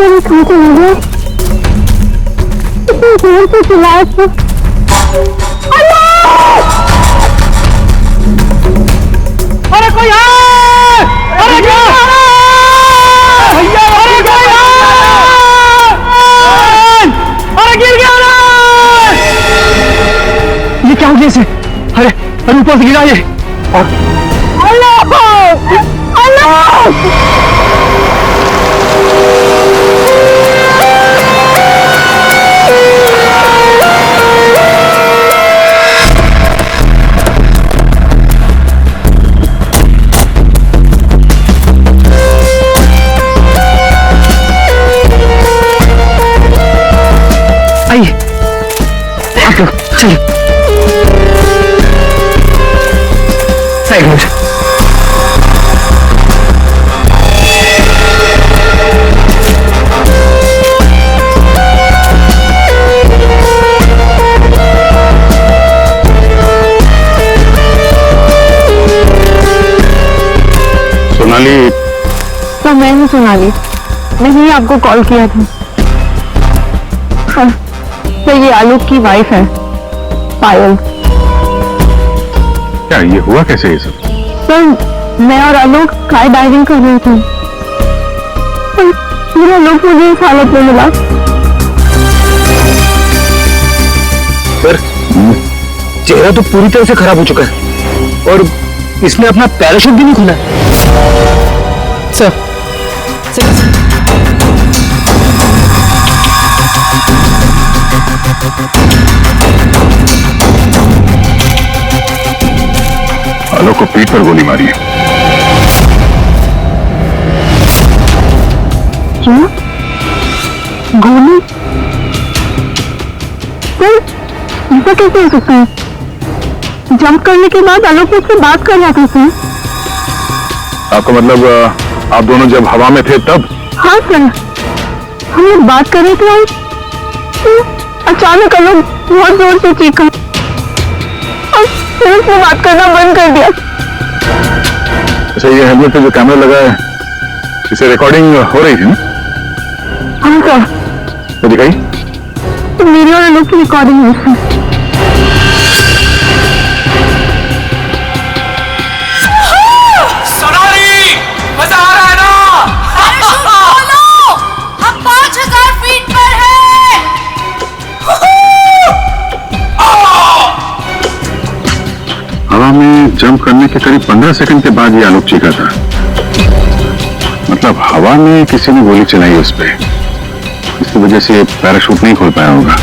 मेरे कहाँ चला गया? इतनी देर से चिल्लाया था। अरे कोई है! अरे क्या? भैया अरे कोई है! अरे गिर गया ना! ये क्या हो गया इसे? अरे अरे ऊपर से गिरा ये। और अल्लाह! अल्लाह! आइए आप लोग चलिए साइड में। सोनाली, तो मैंने सोनाली, मैंने ही आपको कॉल किया था। हाँ, तो ये आलोक की वाइफ है पायल। क्या ये हुआ कैसे ये सब? सर मैं और आलोक स्काई डाइविंग कर रहे थे, फिर आलोक मुझे इस हालत में मिला। सर चेहरा तो पूरी तरह से खराब हो चुका है और इसने अपना पैराशूट भी नहीं खोला। सर आलोक को पीठ पर गोली मारी है। क्या? गोली? सर ऐसा कैसे हो सकता है? जंप करने के बाद आलोक मुझसे बात कर रहा था सर। आपका मतलब आप दोनों जब हवा में थे तब? हाँ सर, हम लोग बात कर रहे थे और अचानक आलोक बहुत जोर से चीखा और फिर उसने बात करना बंद कर दिया। अच्छा ये हेलमेट पे जो कैमरा लगा है इसे रिकॉर्डिंग हो रही थी ना? हाँ सर, तो दिखाई? तो मेरी और आलोक की रिकॉर्डिंग है सर। सोनाली, मजा आ रहा है ना? हम 5000 फीट पर हैं। हवा में जंप करने के करीब 15 सेकंड के बाद ये आलोक चीखा था। मतलब हवा में किसी ने गोली चलाई उस पे, इसकी वजह से पैराशूट नहीं खोल पाया होगा।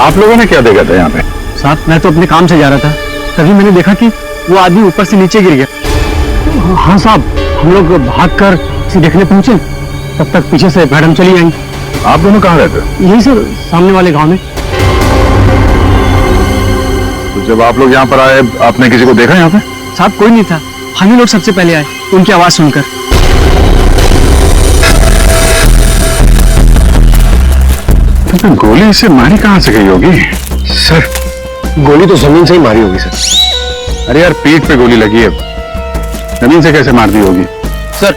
आप लोगों ने क्या देखा था यहाँ पे? साहब मैं तो अपने काम से जा रहा था, तभी मैंने देखा कि वो आदमी ऊपर से नीचे गिर गया। हाँ साहब, हम लोग भागकर उसे देखने पहुंचे, तब तक पीछे से मैडम चली आई। आप दोनों कहाँ रहते? यही सर, सामने वाले गांव में। तो जब आप लोग यहाँ पर आए आपने किसी को देखा यहाँ पे? साहब कोई नहीं था, हम ही लोग सबसे पहले आए उनकी आवाज सुनकर। तो गोली इसे मारी कहाँ से गई होगी? सर गोली तो जमीन से ही मारी होगी सर। अरे यार पीठ पे गोली लगी है, जमीन से कैसे मार दी होगी? सर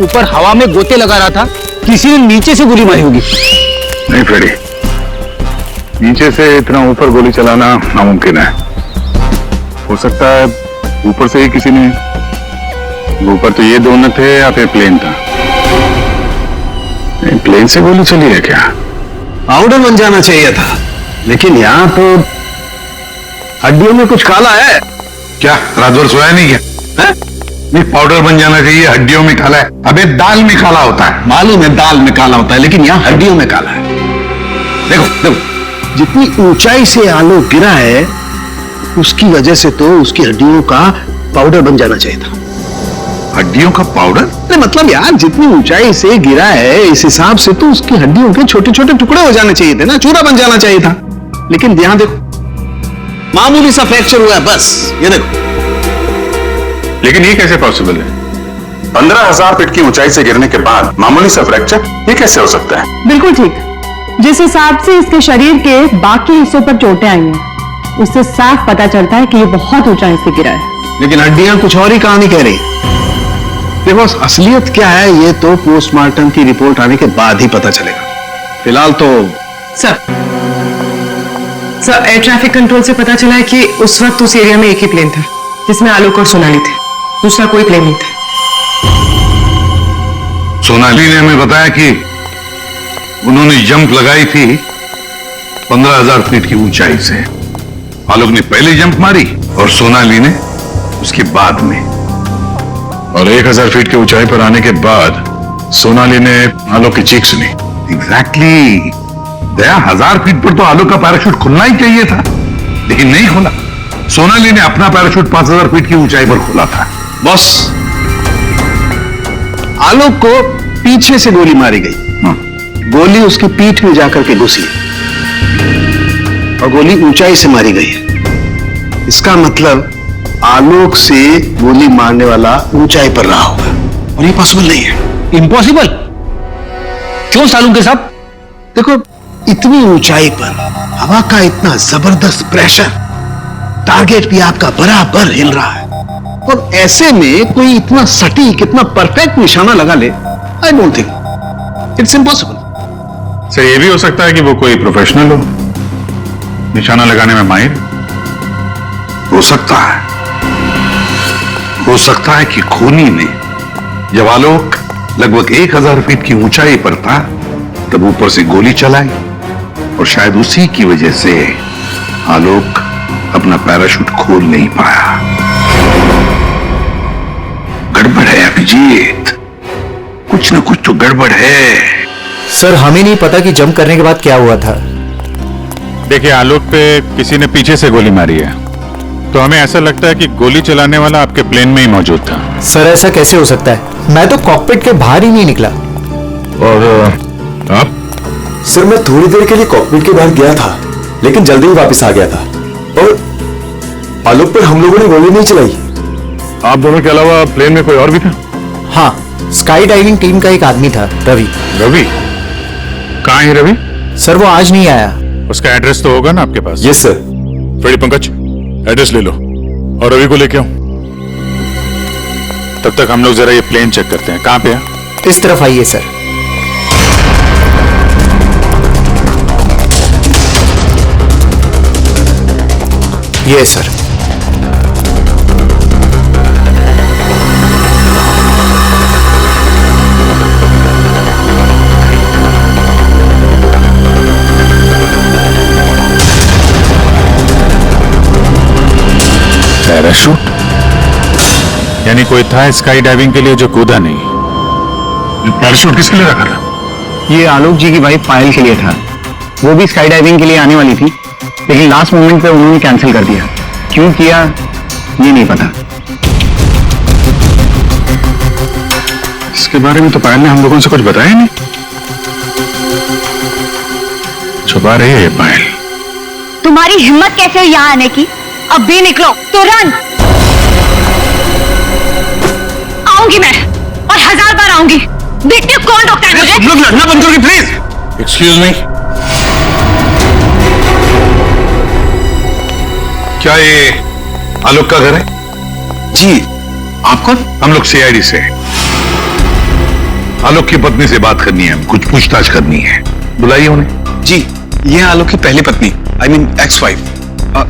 ऊपर हवा में गोते लगा रहा था, किसी ने नीचे से गोली मारी होगी। नहीं फ्रेडी, नीचे से इतना ऊपर गोली चलाना नामुमकिन है। हो सकता है ऊपर से ही किसी ने, ऊपर तो ये दोनों थे या फिर प्लेन था। नहीं, प्लेन से गोली चली है क्या? पाउडर बन जाना चाहिए था, लेकिन यहाँ तो हड्डियों में कुछ काला है। क्या रात भर सोया नहीं क्या? नहीं पाउडर बन जाना चाहिए, हड्डियों में काला है। अबे दाल में काला होता है। मालूम है दाल में काला होता है, लेकिन यहाँ हड्डियों में काला है। देखो देखो, जितनी ऊंचाई से आलोक गिरा है उसकी वजह से तो उसकी हड्डियों का पाउडर बन जाना चाहिए था। हड्डियों का पाउडर? नहीं मतलब यार, जितनी ऊंचाई से गिरा है इस हिसाब से तो उसकी हड्डियों के छोटे छोटे टुकड़े हो जाने चाहिए थे ना, चूरा बन जाना चाहिए था। लेकिन यहाँ देखो, मामूली सा फ्रैक्चर हुआ है बस, ये देखो। लेकिन ये कैसे पॉसिबल है? 15,000 फीट की ऊंचाई से गिरने के बाद मामूली सा फ्रैक्चर, ये कैसे हो सकता है? बिल्कुल ठीक, जिस हिसाब से इसके शरीर के बाकी हिस्सों पर चोटें आई हैं, उससे साफ पता चलता है कि ये बहुत ऊंचाई से गिरा है। लेकिन हड्डियां कुछ और ही कहानी कह रही। देखो असलियत क्या है ये तो पोस्टमार्टम की रिपोर्ट आने के बाद ही पता चलेगा। फिलहाल तो सर एयर ट्रैफिक कंट्रोल से पता चला है कि उस वक्त उस एरिया में एक ही प्लेन था जिसमें आलोक और सोनाली थे, दूसरा कोई प्लेन नहीं था। सोनाली ने हमें बताया कि उन्होंने जंप लगाई थी 15,000 फीट की ऊंचाई से। आलोक ने पहले जंप मारी और सोनाली ने उसके बाद में। और 1,000 फीट की ऊंचाई पर आने के बाद सोनाली ने आलोक की चीख सुनी। एग्जैक्टली दया, 1000 फीट पर तो आलोक का पैराशूट खुलना ही चाहिए था, लेकिन नहीं खुला। सोनाली ने अपना पैराशूट 5,000 फीट की ऊंचाई पर खोला था। बॉस, आलोक को पीछे से गोली मारी गई। गोली उसकी पीठ में जाकर के घुसी और गोली ऊंचाई से मारी गई है। इसका मतलब आलोक से गोली मारने वाला ऊंचाई पर रहा होगा और ये पॉसिबल नहीं है। इम्पॉसिबल क्यों सालू के साहब? देखो इतनी ऊंचाई पर हवा का इतना जबरदस्त प्रेशर, टारगेट भी आपका बराबर हिल रहा है और ऐसे में कोई इतना सटीक, इतना परफेक्ट निशाना लगा ले, I don't think it's impossible. Sir ये भी हो सकता है कि वो कोई प्रोफेशनल हो, निशाना लगाने में माहिर। हो सकता है कि खूनी ने जब आलोक लगभग 1,000 फीट की ऊंचाई पर था तब ऊपर से गोली चलाई और शायद उसी की वजह से आलोक अपना पैराशूट खोल नहीं पाया। गड़बड़ है अभिजीत, कुछ ना कुछ तो गड़बड़ है। सर हमें नहीं पता कि जंप करने के बाद क्या हुआ था। देखिए आलोक पे किसी ने पीछे से गोली मारी है, तो हमें ऐसा लगता है कि गोली चलाने वाला आपके प्लेन में ही मौजूद था। सर ऐसा कैसे हो सकता है? मैं तो कॉकपिट के बाहर ही नहीं निकला। और आप? सर मैं थोड़ी देर के लिए कॉकपिट के बाहर गया था, लेकिन जल्दी ही वापस आ गया था और आलोक पर हम लोगों ने गोली नहीं चलाई। आप दोनों के अलावा प्लेन में कोई और भी था? हाँ, स्काई डाइविंग टीम का एक आदमी था, रवि। रवि? कहाँ है रवि? सर वो आज नहीं आया। उसका एड्रेस तो होगा ना आपके पास? Yes sir. Freddy Pankaj, address ले लो और रवि को लेके आओ। तब तक हम लोग जरा ये प्लेन चेक करते हैं। कहाँ पे है? इस तरफ आइए सर। ये सर। पैराशूट? यानी कोई था स्काई डाइविंग के लिए जो कूदा नहीं। पैराशूट किसके लिए रखा था? ये आलोक जी की वाइफ पायल के लिए था। वो भी स्काई डाइविंग के लिए आने वाली थी, लेकिन लास्ट मोमेंट पे उन्होंने कैंसिल कर दिया। क्यों किया ये नहीं पता। इसके बारे में तो पायल ने हम लोगों से कुछ बताया नहीं। छुपा रही है ये पायल। तुम्हारी हिम्मत कैसे हुई यहाँ आने की? अब भी निकलो तुरंत। आऊंगी मैं और 1000 बार आऊंगी। देखती हूँ कौन रोकता है मुझे। तुम लोग लड़ना बंद करोगे प्लीज। एक्सक्यूज मी, क्या ये आलोक का घर है? जी। आप कौन? हम लोग सीआईडी से। आलोक की पत्नी से बात करनी है, कुछ पूछताछ करनी है। बुलाइए उन्हें। जी, ये आलोक की पहली पत्नी, I mean ex wife,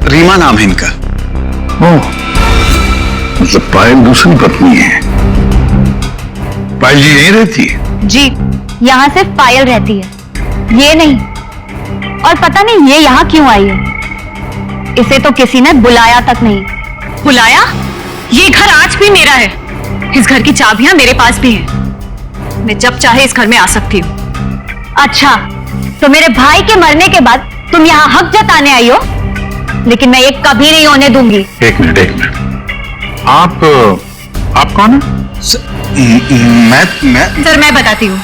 Reema नाम है इनका। ओह, मतलब पायल दूसरी पत्नी है। पायल जी यहीं रहती है? जी, यहाँ सिर्फ पायल रहती है, ये नहीं। और पता नहीं ये यहाँ क्यों आई है। इसे तो किसी ने बुलाया तक नहीं। बुलाया? ये घर आज भी मेरा है। इस घर की चाबियां मेरे पास भी हैं। मैं जब चाहे इस घर में आ सकती हूँ। अच्छा, तो मेरे भाई के मरने के बाद तुम यहाँ हक जताने आई हो, लेकिन मैं ये कभी नहीं होने दूंगी। एक मिनट। आप कौन है? मैं सर मैं बताती हूँ।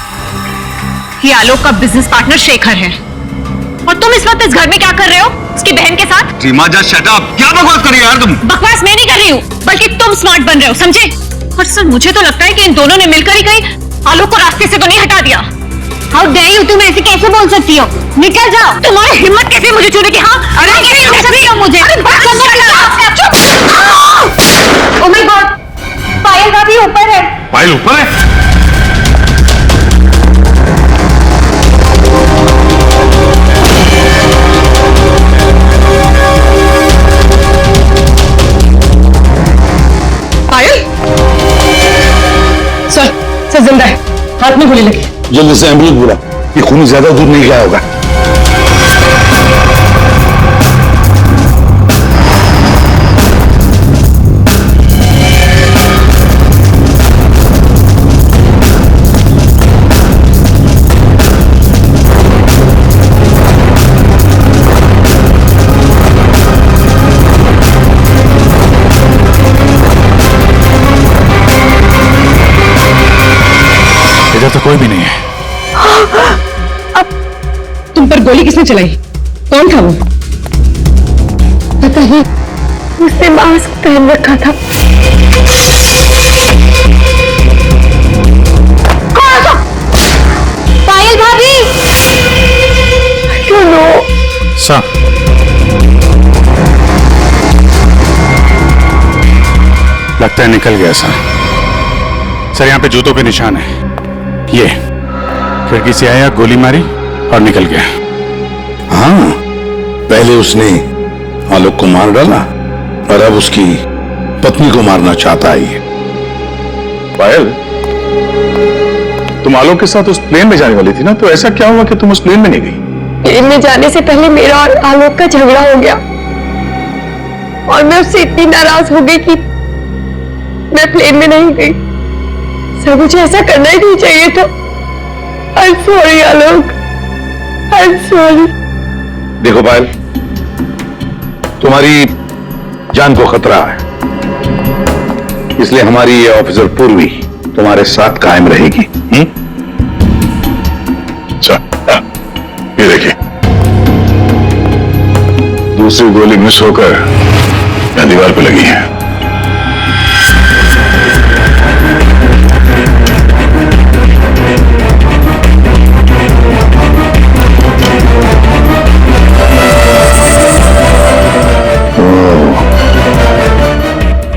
ये आलोक का बिजनेस पार्टनर शेखर है। और तुम इस वक्त इस घर में क्या कर रहे हो उसकी बहन के साथ? Reema just shut up. क्या बकवास कर रही हो यार तुम? बकवास मैं नहीं कर रही हूँ, बल्कि तुम स्मार्ट बन रहे हो, समझे? और सर मुझे तो लगता है कि इन दोनों ने मिलकर ही कहीं आलोक को रास्ते से तो नहीं हटा दिया। हाउ डेयर यू, तुम ऐसे कैसे बोल सकती हो? निकल जाओ। तुम्हारी हिम्मत कैसे मुझे छूने की? हाँ, अरे कैसे छू सकती हो मुझे? ओह माय गॉड, पायल भाभी ऊपर है। पायल ऊपर है? पायल सर जिंदा है, हाथ में गोली लगी। जल्दी से एम्बुलेंस बुला, ये खून ज्यादा दूर नहीं गया होगा। इधर तो कोई भी नहीं है। अब तुम पर गोली किसने चलाई? कौन था वो? पता नहीं, उसने मास्क पहन रखा था। पायल भाभी, सुनो। सा लगता है निकल गया सर, यहाँ पे जूतों के निशान है। ये खिड़की से आया, गोली मारी और निकल गया। हाँ, पहले उसने आलोक को मार डाला और अब उसकी पत्नी को मारना चाहता है। पायल, तुम आलोक के साथ उस प्लेन में जाने वाली थी ना, तो ऐसा क्या हुआ कि तुम उस प्लेन में नहीं गई? प्लेन में जाने से पहले मेरा और आलोक का झगड़ा हो गया और मैं उससे इतनी नाराज हो गई कि मैं प्लेन में नहीं गई। सर, मुझे ऐसा करना ही नहीं चाहिए था। I am sorry Alok, I am sorry. देखो पायल, तुम्हारी जान को खतरा है, इसलिए हमारी ये ऑफिसर पूर्वी तुम्हारे साथ कायम रहेगी। ये देखिए, दूसरी गोली मिस होकर यहाँ दीवार पे लगी है।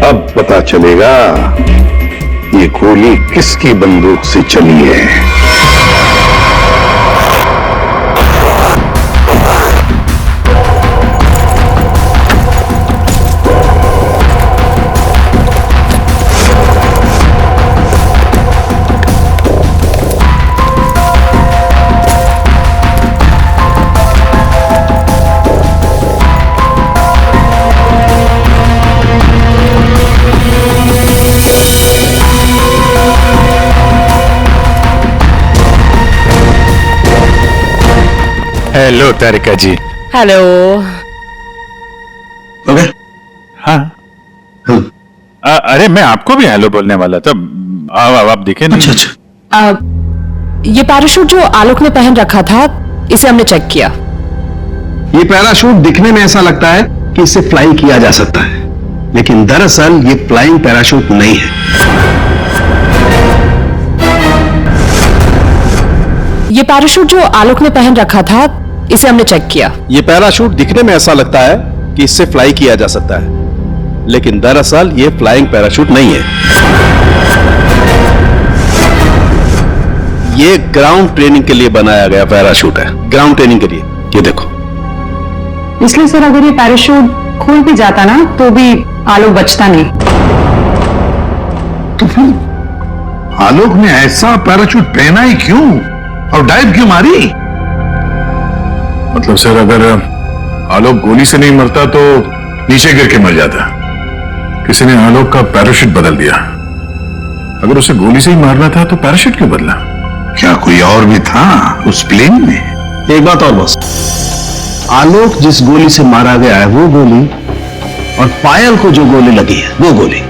अब पता चलेगा ये गोली किसकी बंदूक से चली है। हेलो तारिका जी। हेलो। ओके। हाँ। अरे मैं आपको भी हेलो बोलने वाला था। आप दिखे नहीं। अच्छा अच्छा। ये पैराशूट जो आलोक ने पहन रखा था, इसे हमने चेक किया। ये पैराशूट दिखने में ऐसा लगता है कि इसे फ्लाइंग किया जा सकता है, लेकिन दरअसल ये फ्लाइंग पैराशूट नहीं है। ये पैराशूट जो आलोक ने पहन रखा था, इसे हमने चेक किया। ये पैराशूट दिखने में ऐसा लगता है कि इससे फ्लाई किया जा सकता है, लेकिन दरअसल ये फ्लाइंग पैराशूट नहीं है। ये ग्राउंड ट्रेनिंग के लिए बनाया गया पैराशूट है, ग्राउंड ट्रेनिंग के लिए। ये देखो। इसलिए सर, अगर ये पैराशूट खुल भी जाता ना, तो भी आलोक बचता नहीं। तो फिर आलोक ने ऐसा पैराशूट पहना ही क्यों और डाइव क्यों मारी? मतलब सर, अगर आलोक गोली से नहीं मरता तो नीचे गिर के मर जाता। किसी ने आलोक का पैराशूट बदल दिया। अगर उसे गोली से ही मारना था तो पैराशूट क्यों बदला? क्या कोई और भी था उस प्लेन में? एक बात और बस, आलोक जिस गोली से मारा गया है वो गोली, और पायल को जो गोली लगी है वो गोली,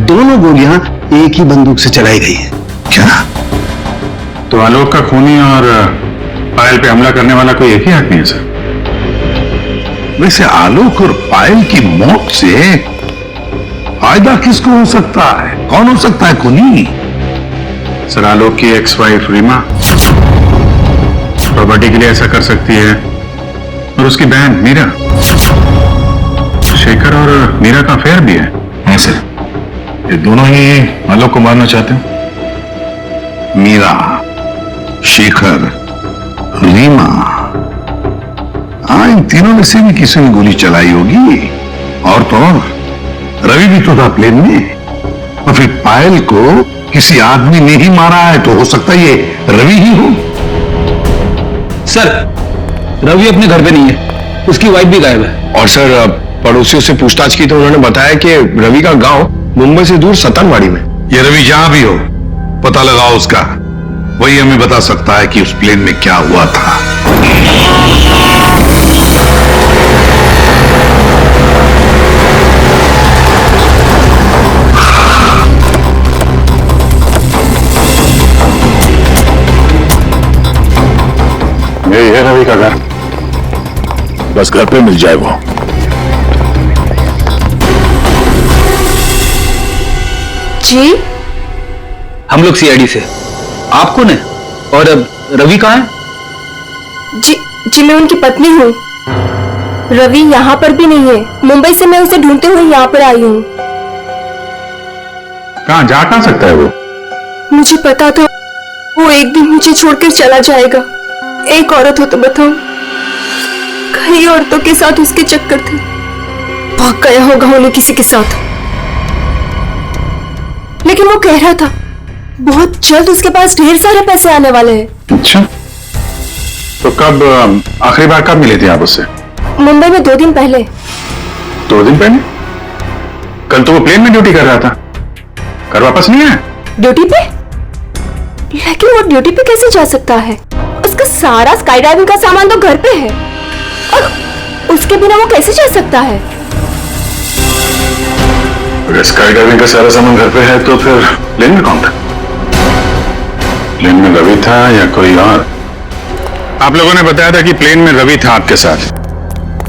दोनों गोलियां एक ही बंदूक से चलाई गई है। क्या? तो आलोक का खूनी और पायल पे हमला करने वाला कोई एक ही आदमी है सर? वैसे आलोक और पायल की मौत से फायदा किसको हो सकता है? कौन हो सकता है खूनी? सर, आलोक की एक्स वाइफ रीमा। प्रॉपर्टी के लिए ऐसा कर सकती है। और उसकी बहन मीरा, शेखर और मीरा का अफेयर भी है। हाँ सर, ये दोनों ही आलोक को मारना चाहते हैं। मीरा, शेखर, रीमा, हाँ, इन तीनों में से भी किसी ने गोली चलाई होगी। और तो और रवि भी तो था प्लेन में। और फिर पायल को किसी आदमी ने ही मारा है, तो हो सकता है ये रवि ही हो। सर, रवि अपने घर पे नहीं है, उसकी वाइफ भी गायब है। और सर, पड़ोसियों से पूछताछ की तो उन्होंने बताया कि रवि का गांव मुंबई से दूर सतनवाड़ी में। ये रवि जहां भी हो, पता लगाओ उसका। वही हमें बता सकता है कि उस प्लेन में क्या हुआ था। यही है रवि का घर, बस घर पे मिल जाए वो। जी, हम लोग सीआईडी से। आप कौन है? और अब रवि कहाँ है? जी मैं उनकी पत्नी हूँ। रवि यहाँ पर भी नहीं है। मुंबई से मैं उसे ढूंढते हुए यहाँ पर आई हूँ। कहाँ जा कहाँ सकता है वो? मुझे पता था वो एक दिन मुझे छोड़कर चला जाएगा। एक औरत हो तो बताओ, कई औरतों के साथ उसके चक्कर थे। भाग गया होगा उन्हें किसी के साथ। लेकिन वो कह रहा था बहुत जल्द उसके पास ढेर सारे पैसे आने वाले हैं। अच्छा, तो कब आखिरी बार कब मिले थे आप उससे? मुंबई में 2 दिन पहले। 2 दिन पहले? कल तो वो प्लेन में ड्यूटी कर रहा था, घर वापस नहीं आया? ड्यूटी पे? लेकिन वो ड्यूटी पे कैसे जा सकता है? उसका सारा स्काई डाइविंग का सामान तो घर पे है, और उसके बिना वो कैसे जा सकता है? अगर स्काई डाइविंग का सारा सामान घर पे है तो फिर प्लेन में कौन था? प्लेन में रवि था या कोई और? आप लोगों ने बताया था कि प्लेन में रवि था आपके साथ,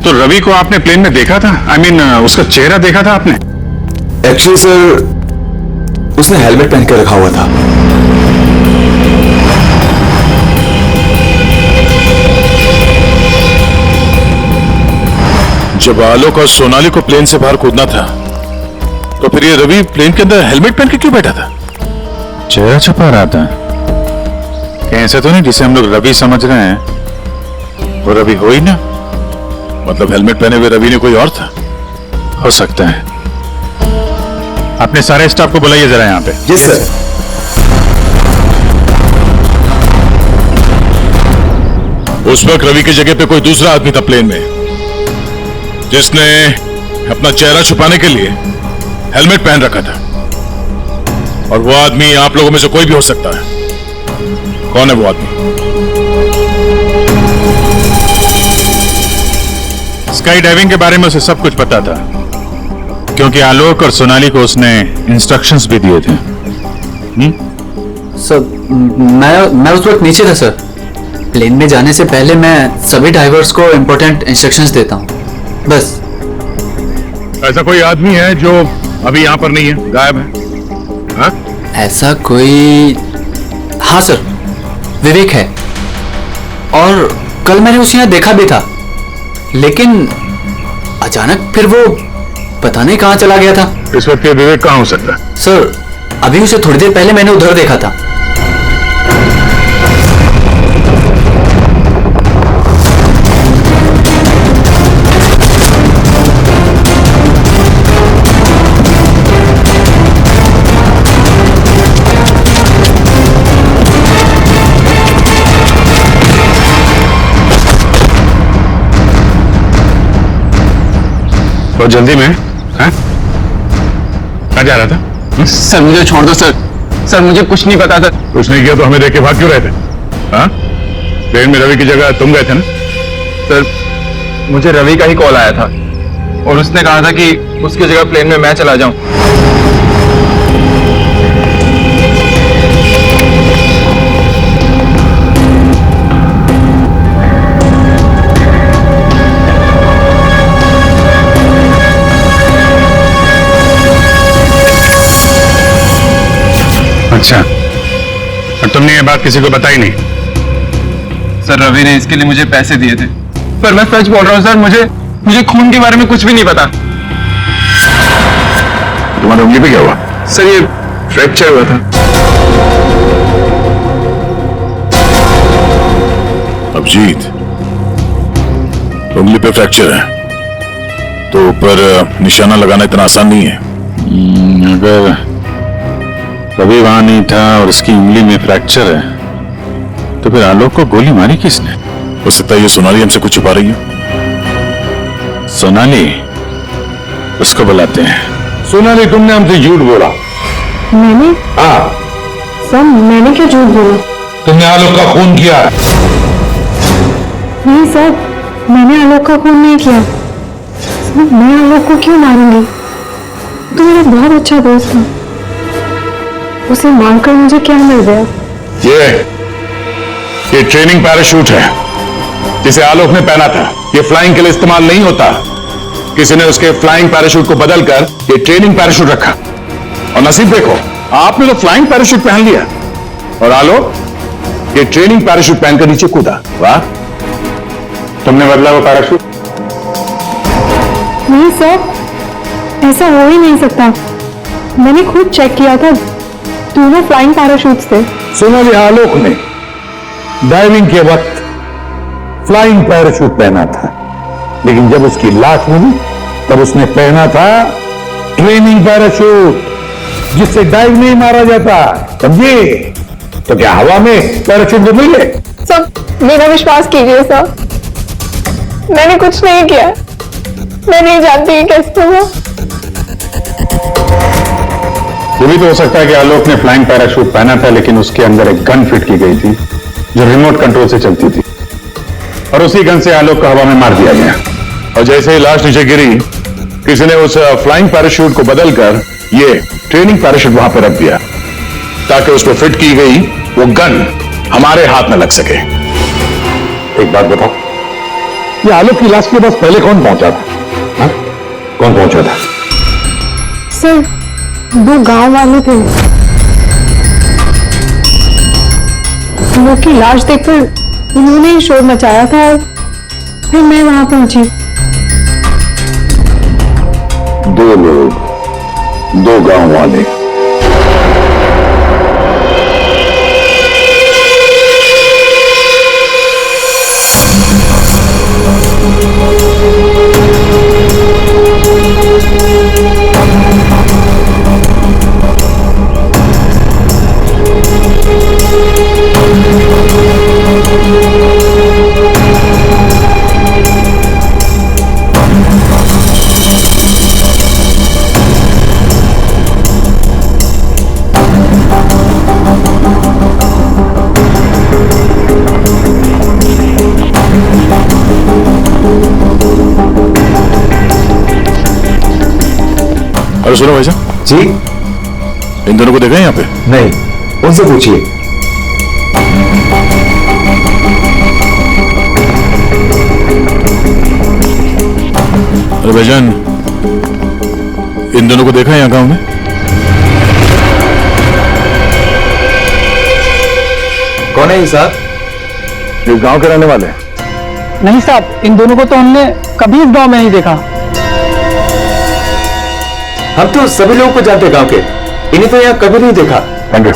तो रवि को आपने प्लेन में देखा था? I mean, उसका चेहरा देखा था आपने? एक्चुअली सर, उसने हेलमेट पहन के रखा हुआ था। जब आलोक और सोनाली को प्लेन से बाहर कूदना था, तो फिर ये रवि प्लेन के अंदर हेलमेट पहन के क्यों बैठा था? चेहरा छुपा रहा था। कहीं ऐसा तो नहीं जिसे हम लोग रवि समझ रहे हैं वो रवि हो ही ना? मतलब हेलमेट पहने हुए रवि ने कोई और था? हो सकता है। अपने सारे स्टाफ को बुलाइए जरा यहाँ पे। जी सर। उस वक्त रवि की जगह पे कोई दूसरा आदमी था प्लेन में, जिसने अपना चेहरा छुपाने के लिए हेलमेट पहन रखा था। और वो आदमी आप लोगों में से कोई भी हो सकता है। कौन है वो आदमी? स्काई डाइविंग के बारे में उसे सब कुछ पता था, क्योंकि आलोक और सोनाली को उसने इंस्ट्रक्शंस भी दिए थे। सर, मैं उस वक्त नीचे था सर। प्लेन में जाने से पहले मैं सभी डाइवर्स को इंपॉर्टेंट इंस्ट्रक्शंस देता हूँ, बस। ऐसा कोई आदमी है जो अभी यहाँ पर नहीं है, गायब है? हाँ? ऐसा कोई? हाँ सर, विवेक है। और कल मैंने उसे यहाँ देखा भी था, लेकिन अचानक फिर वो पता नहीं कहाँ चला गया था। इस वक्त ये विवेक कहाँ हो सकता है? सर, अभी उसे थोड़ी देर पहले मैंने उधर देखा था। बहुत जल्दी में? हाँ? कहाँ जा रहा था? सर मुझे छोड़ दो सर। सर मुझे कुछ नहीं पता था। कुछ नहीं किया तो हमें देख के भाग क्यों रहे थे? हाँ? प्लेन में रवि की जगह तुम गए थे ना? सर मुझे रवि का ही कॉल आया था, और उसने कहा था कि उसकी जगह प्लेन में मैं चला जाऊं। अच्छा, और तुमने ये बात किसी को बताई नहीं? सर रवि ने इसके लिए मुझे पैसे दिए थे, पर मैं सच बोल रहा हूँ सर, मुझे खून के बारे में कुछ भी नहीं पता। तुम्हारी उंगली पे क्या हुआ? सर ये फ्रैक्चर हुआ था। अभिजीत, उंगली पे फ्रैक्चर है तो ऊपर निशाना लगाना इतना आसान नहीं है। अगर कभी वहां नहीं था और उसकी उंगली में फ्रैक्चर है तो फिर आलोक को गोली मारी किसने? हो सकता है ये सोनाली हमसे कुछ छुपा रही है। सोनाली, उसको बुलाते हैं। सोनाली, तुमने हमसे झूठ बोला। मैंने? हाँ। सर मैंने क्या झूठ बोला? तुमने आलोक का खून किया है। नहीं सर, मैंने आलोक का खून नहीं किया। सर मैं आलोक को क्यों मारूंगी? तो मेरा बहुत अच्छा दोस्त था, उसे मारकर मुझे क्या मिल गया? ये ट्रेनिंग पैराशूट है जिसे आलोक ने पहना था। ये फ्लाइंग के लिए इस्तेमाल नहीं होता। किसी ने उसके फ्लाइंग पैराशूट को बदलकर ये ट्रेनिंग पैराशूट रखा, और नसीब देखो आपने तो फ्लाइंग पैराशूट पहन लिया और आलोक ये ट्रेनिंग पैराशूट पहनकर नीचे कूदा। वाह, तुमने बदला वो पैराशूट? नहीं सर, ऐसा हो ही नहीं सकता। मैंने खुद चेक किया था, दोनों फ्लाइंग पैराशूट्स थे। सोनाली, आलोक ने डाइविंग के वक्त फ्लाइंग पैराशूट पहना था, लेकिन जब उसकी लाश मिली तब उसने पहना था ट्रेनिंग पैराशूट, जिससे डाइव नहीं मारा जाता। समझे? तो क्या हवा में पैराशूट भी मिल गए? सर मेरा विश्वास कीजिए सर, मैंने कुछ नहीं किया। मैं नहीं जानती कि कैसे हुआ। ये भी तो हो सकता है कि आलोक ने फ्लाइंग पैराशूट पहना था, लेकिन उसके अंदर एक गन फिट की गई थी जो रिमोट कंट्रोल से चलती थी, और उसी गन से आलोक को हवा में मार दिया गया। और जैसे ही लाश नीचे गिरी, किसी ने उस फ्लाइंग पैराशूट को बदलकर ये ट्रेनिंग पैराशूट वहां पर रख दिया, ताकि उसको फिट की गई वो गन हमारे हाथ में लग सके। एक बात बताओ, ये आलोक की लाश के पास पहले कौन पहुंचा था? हा? कौन पहुंचा था? सर 2 गांव वाले थे, लोग की लाश देखकर उन्होंने ही शोर मचाया था और फिर मैं वहां पहुंची। 2 लोग, 2 गांव वाले। अरे सुनो भाईजान जी, इन दोनों को देखा है यहाँ पे? नहीं, उनसे पूछिए। अरे भाईजान, इन दोनों को देखा है यहाँ गांव में? कौन है ये साहब? ये गांव के रहने वाले? नहीं साहब, इन दोनों को तो हमने कभी इस गांव में नहीं देखा। हम तो सभी लोगों को जानते गांव के, इन्हें तो यहाँ कभी नहीं देखा। Thank you.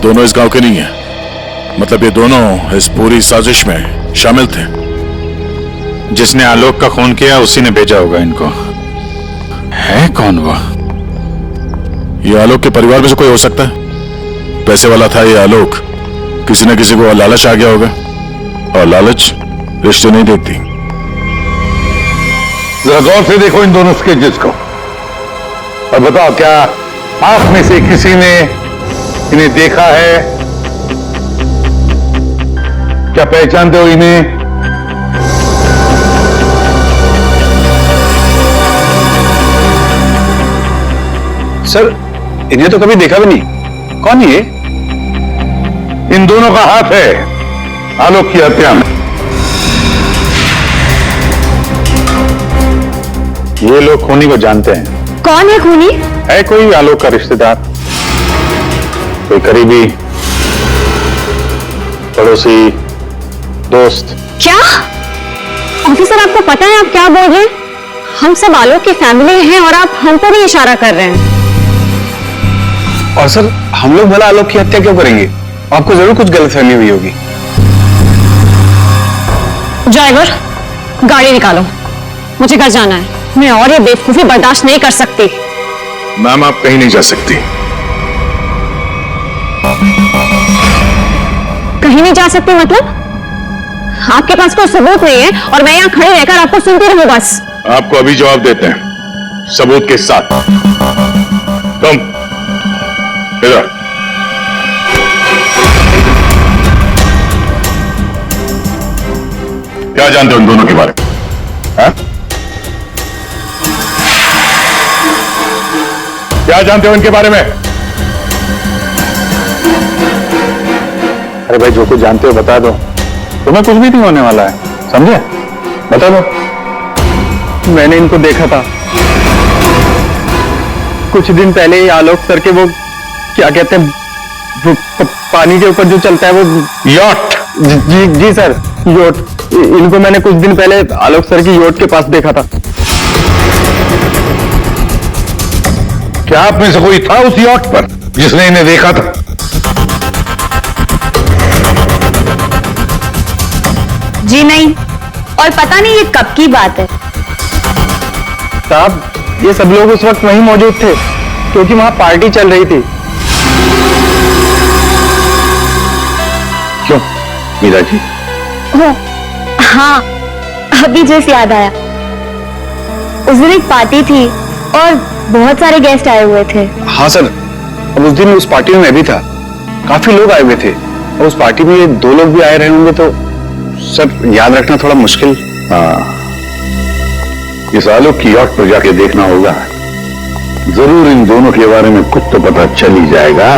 दोनों इस गांव के नहीं है, मतलब ये दोनों इस पूरी साजिश में शामिल थे। जिसने आलोक का खून किया उसी ने भेजा होगा इनको। है कौन वो? ये आलोक के परिवार में से कोई हो सकता है। पैसे वाला था ये आलोक, किसी न किसी को लालच आ गया होगा, और लालच रिश्ते नहीं देखती। जरा गौर से देखो इन दोनों स्केचेस को और बताओ, क्या आप में से किसी ने इन्हें देखा है? क्या पहचानते हो इन्हें? सर इन्हें तो कभी देखा भी नहीं। कौन है ये? इन दोनों का हाथ है आलोक की हत्या में। ये लोग खूनी को जानते हैं। कौन है खूनी? है कोई आलोक का रिश्तेदार, कोई करीबी, पड़ोसी, दोस्त। क्या ऑफिसर, आपको पता है आप क्या बोल रहे हैं? हम सब आलोक की फैमिली हैं और आप हम पर ही इशारा कर रहे हैं। और सर, हम लोग भला आलोक की हत्या क्यों करेंगे? आपको जरूर कुछ गलतफहमी हुई होगी। ड्राइवर, गाड़ी निकालो, मुझे घर जाना है। मैं और ये बेवकूफी बर्दाश्त नहीं कर सकती। मैम, आप कहीं नहीं जा सकती। कहीं नहीं जा सकती मतलब? आपके पास कोई सबूत नहीं है और मैं यहाँ खड़े रहकर आपको सुनती रहूं बस। आपको अभी जवाब देते हैं, सबूत के साथ। तुम इधर। क्या जानते हो उन दोनों के बारे में? हाँ? क्या जानते हो इनके बारे में? अरे भाई, जो कुछ जानते हो बता दो। तुम्हें कुछ भी नहीं होने वाला है, समझे? बता दो। मैंने इनको देखा था कुछ दिन पहले ही। आलोक सर के वो क्या कहते हैं, वो पानी के ऊपर जो चलता है वो यॉट। जी जी सर, योट। इनको मैंने कुछ दिन पहले आलोक सर की योट के पास देखा था। क्या आप में से कोई था उस यॉट पर जिसने इन्हें देखा था? जी नहीं, और पता नहीं ये कब की बात है। साहब, ये सब लोग उस वक्त वहीं मौजूद थे क्योंकि वहां पार्टी चल रही थी। क्यों मीरा जी? हाँ, अभी जैसे याद आया। उस दिन एक पार्टी थी और बहुत सारे गेस्ट आए हुए थे। हाँ सर, अब उस दिन उस पार्टी में मैं भी था। काफी लोग आए हुए थे और उस पार्टी में ये 2 लोग भी आए रहे होंगे, तो सर याद रखना थोड़ा मुश्किल। हाँ, इस आलोक की यॉट पर जाके देखना होगा। जरूर इन दोनों के बारे में कुछ तो पता चल ही जाएगा।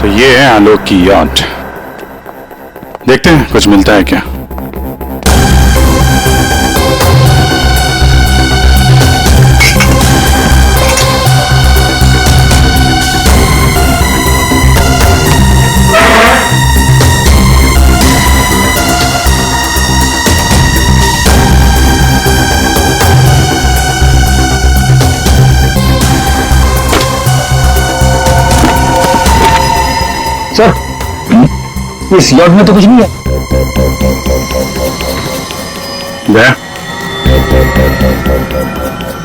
तो ये है आलोक की यॉट। देखते हैं कुछ मिलता है क्या। सर, इस यॉट में तो कुछ नहीं है। गया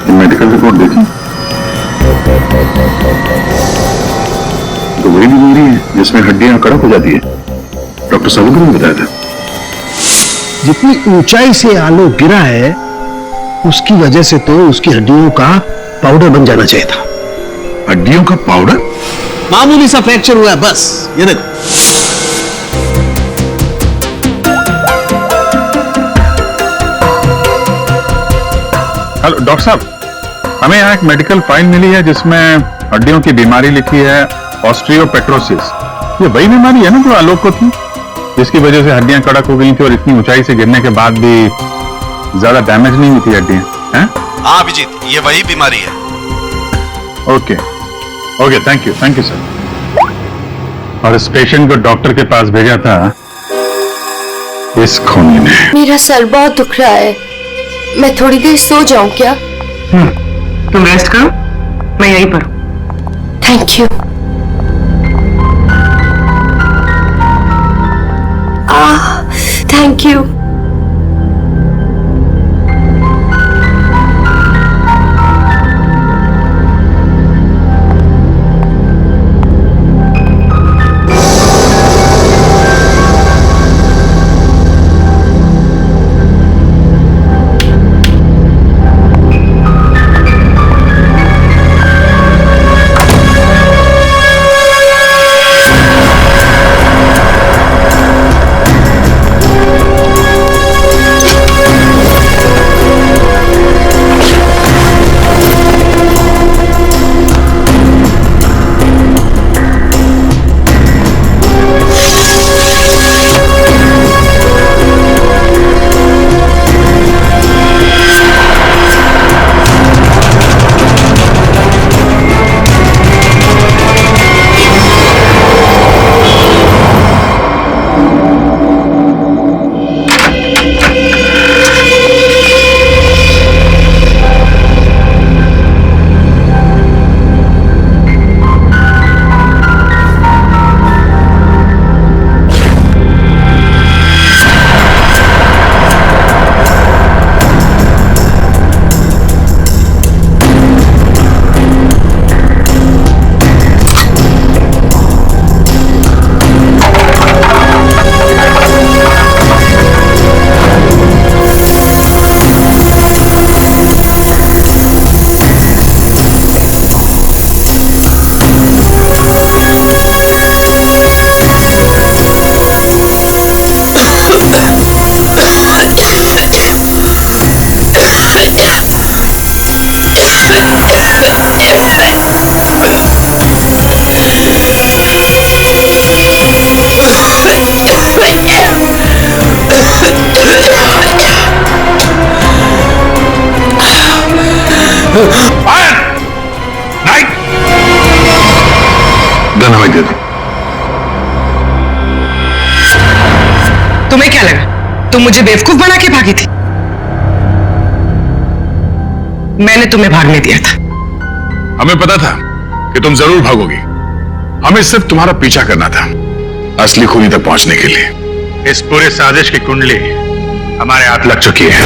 मेडिकल रिपोर्ट देखी तो वही बीमारी है जिसमें हड्डियां कड़क हो जाती है। डॉक्टर साहब ने बताया था। जितनी ऊंचाई से आलोक गिरा है उसकी वजह से तो उसकी हड्डियों का पाउडर बन जाना चाहिए था। हड्डियों का पाउडर? मामूली सा फ्रैक्चर हुआ है बस, ये देखो। हेलो डॉक्टर साहब, हमें यहाँ एक मेडिकल फाइल मिली है जिसमें हड्डियों की बीमारी लिखी है, ऑस्टियोपेट्रोसिस। ये वही बीमारी है ना जो आलोक को थी, जिसकी वजह से हड्डियां कड़क हो गई थी और इतनी ऊंचाई से गिरने के बाद भी ज्यादा डैमेज नहीं हुई थी हड्डियां, हैं? हाँ अभिजीत, ये वही बीमारी है। Okay okay, thank you sir. और इस पेशेंट को डॉक्टर के पास भेजा था इस खूनी ने। मेरा सर बहुत दुख रहा है, मैं थोड़ी देर सो जाऊं क्या? तुम रेस्ट करो, मैं यहीं पर हूं। Thank you. Thank you. Gun हमें दे दो। तुम्हें क्या लगा तुम मुझे बेवकूफ बना के भागी थी? मैंने तुम्हें भागने दिया था। हमें पता था कि तुम जरूर भागोगी। हमें सिर्फ तुम्हारा पीछा करना था असली खूनी तक पहुंचने के लिए। इस पूरे साजिश की कुंडली हमारे हाथ लग चुकी है।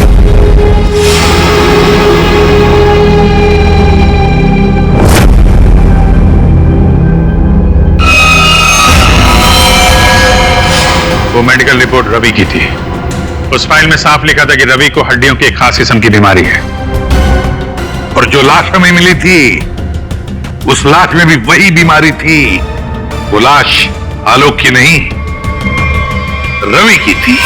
वो मेडिकल रिपोर्ट रवि की थी। उस फाइल में साफ लिखा था कि रवि को हड्डियों की एक खास किस्म की बीमारी है। और जो लाश हमें मिली थी उस लाश में भी वही बीमारी थी। वो लाश आलोक की नहीं रवि की थी।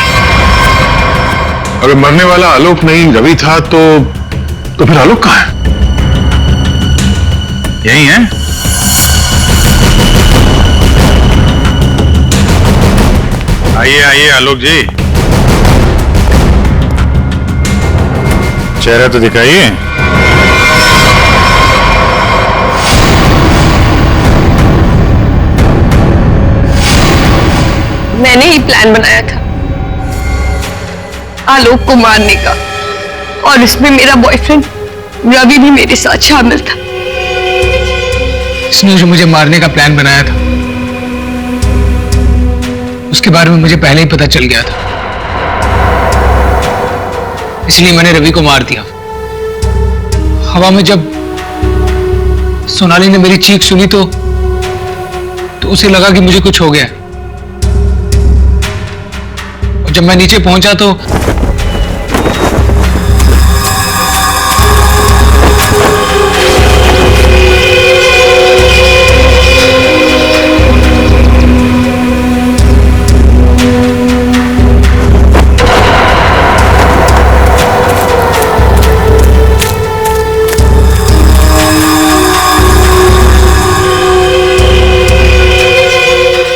अगर मरने वाला आलोक नहीं रवि था तो फिर आलोक कहां है? यही है? आइए आइए आलोक जी, चेहरा तो दिखाइए। मैंने ही प्लान बनाया था आलोक को मारने का, और इसमें मेरा बॉयफ्रेंड रवि भी मेरे साथ शामिल था। इसने जो मुझे मारने का प्लान बनाया था उसके बारे में मुझे पहले ही पता चल गया था, इसलिए मैंने रवि को मार दिया। हवा में जब सोनाली ने मेरी चीख सुनी तो उसे लगा कि मुझे कुछ हो गया। और जब मैं नीचे पहुंचा तो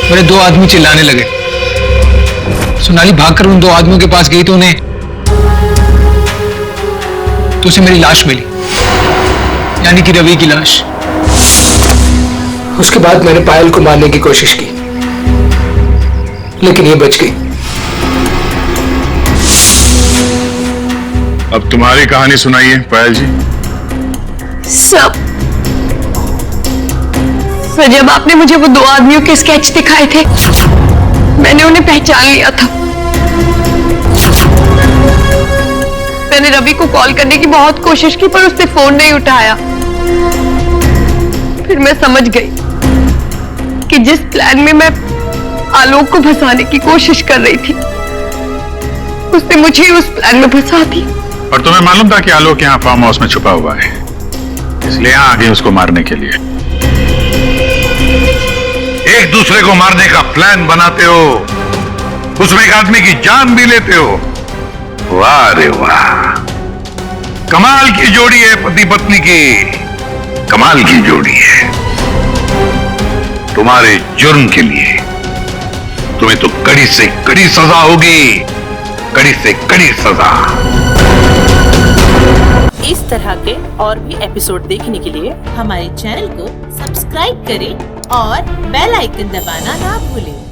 मेरे दो आदमी चिल्लाने लगे। सोनाली भागकर उन दो आदमियों के पास गई तो उसे मेरी लाश मिली, यानी कि रवि की लाश। उसके बाद मैंने पायल को मारने की कोशिश की, लेकिन ये बच गई। अब तुम्हारी कहानी सुनाइए पायल जी। सर, जब आपने मुझे वो दो आदमियों के स्केच दिखाए थे मैंने उन्हें पहचान लिया था। मैंने रवि को कॉल करने की बहुत कोशिश की पर उसने फोन नहीं उठाया। फिर मैं समझ गई कि जिस प्लान में मैं आलोक को फंसाने की कोशिश कर रही थी उसने मुझे उस प्लान में फंसा दिया। और तुम्हें मालूम था कि आलोक यहाँ फार्म हाउस में छुपा हुआ है, इसलिए यहाँ आ गए उसको मारने के लिए। एक दूसरे को मारने का प्लान बनाते हो, उसमें एक आदमी की जान भी लेते हो। वाह रे वाह, कमाल की जोड़ी है पति पत्नी की, कमाल की जोड़ी है। तुम्हारे जुर्म के लिए तुम्हें तो कड़ी से कड़ी सजा होगी, कड़ी से कड़ी सजा। इस तरह के और भी एपिसोड देखने के लिए हमारे चैनल को सब्सक्राइब करें और बेल आइकन दबाना ना भूलें।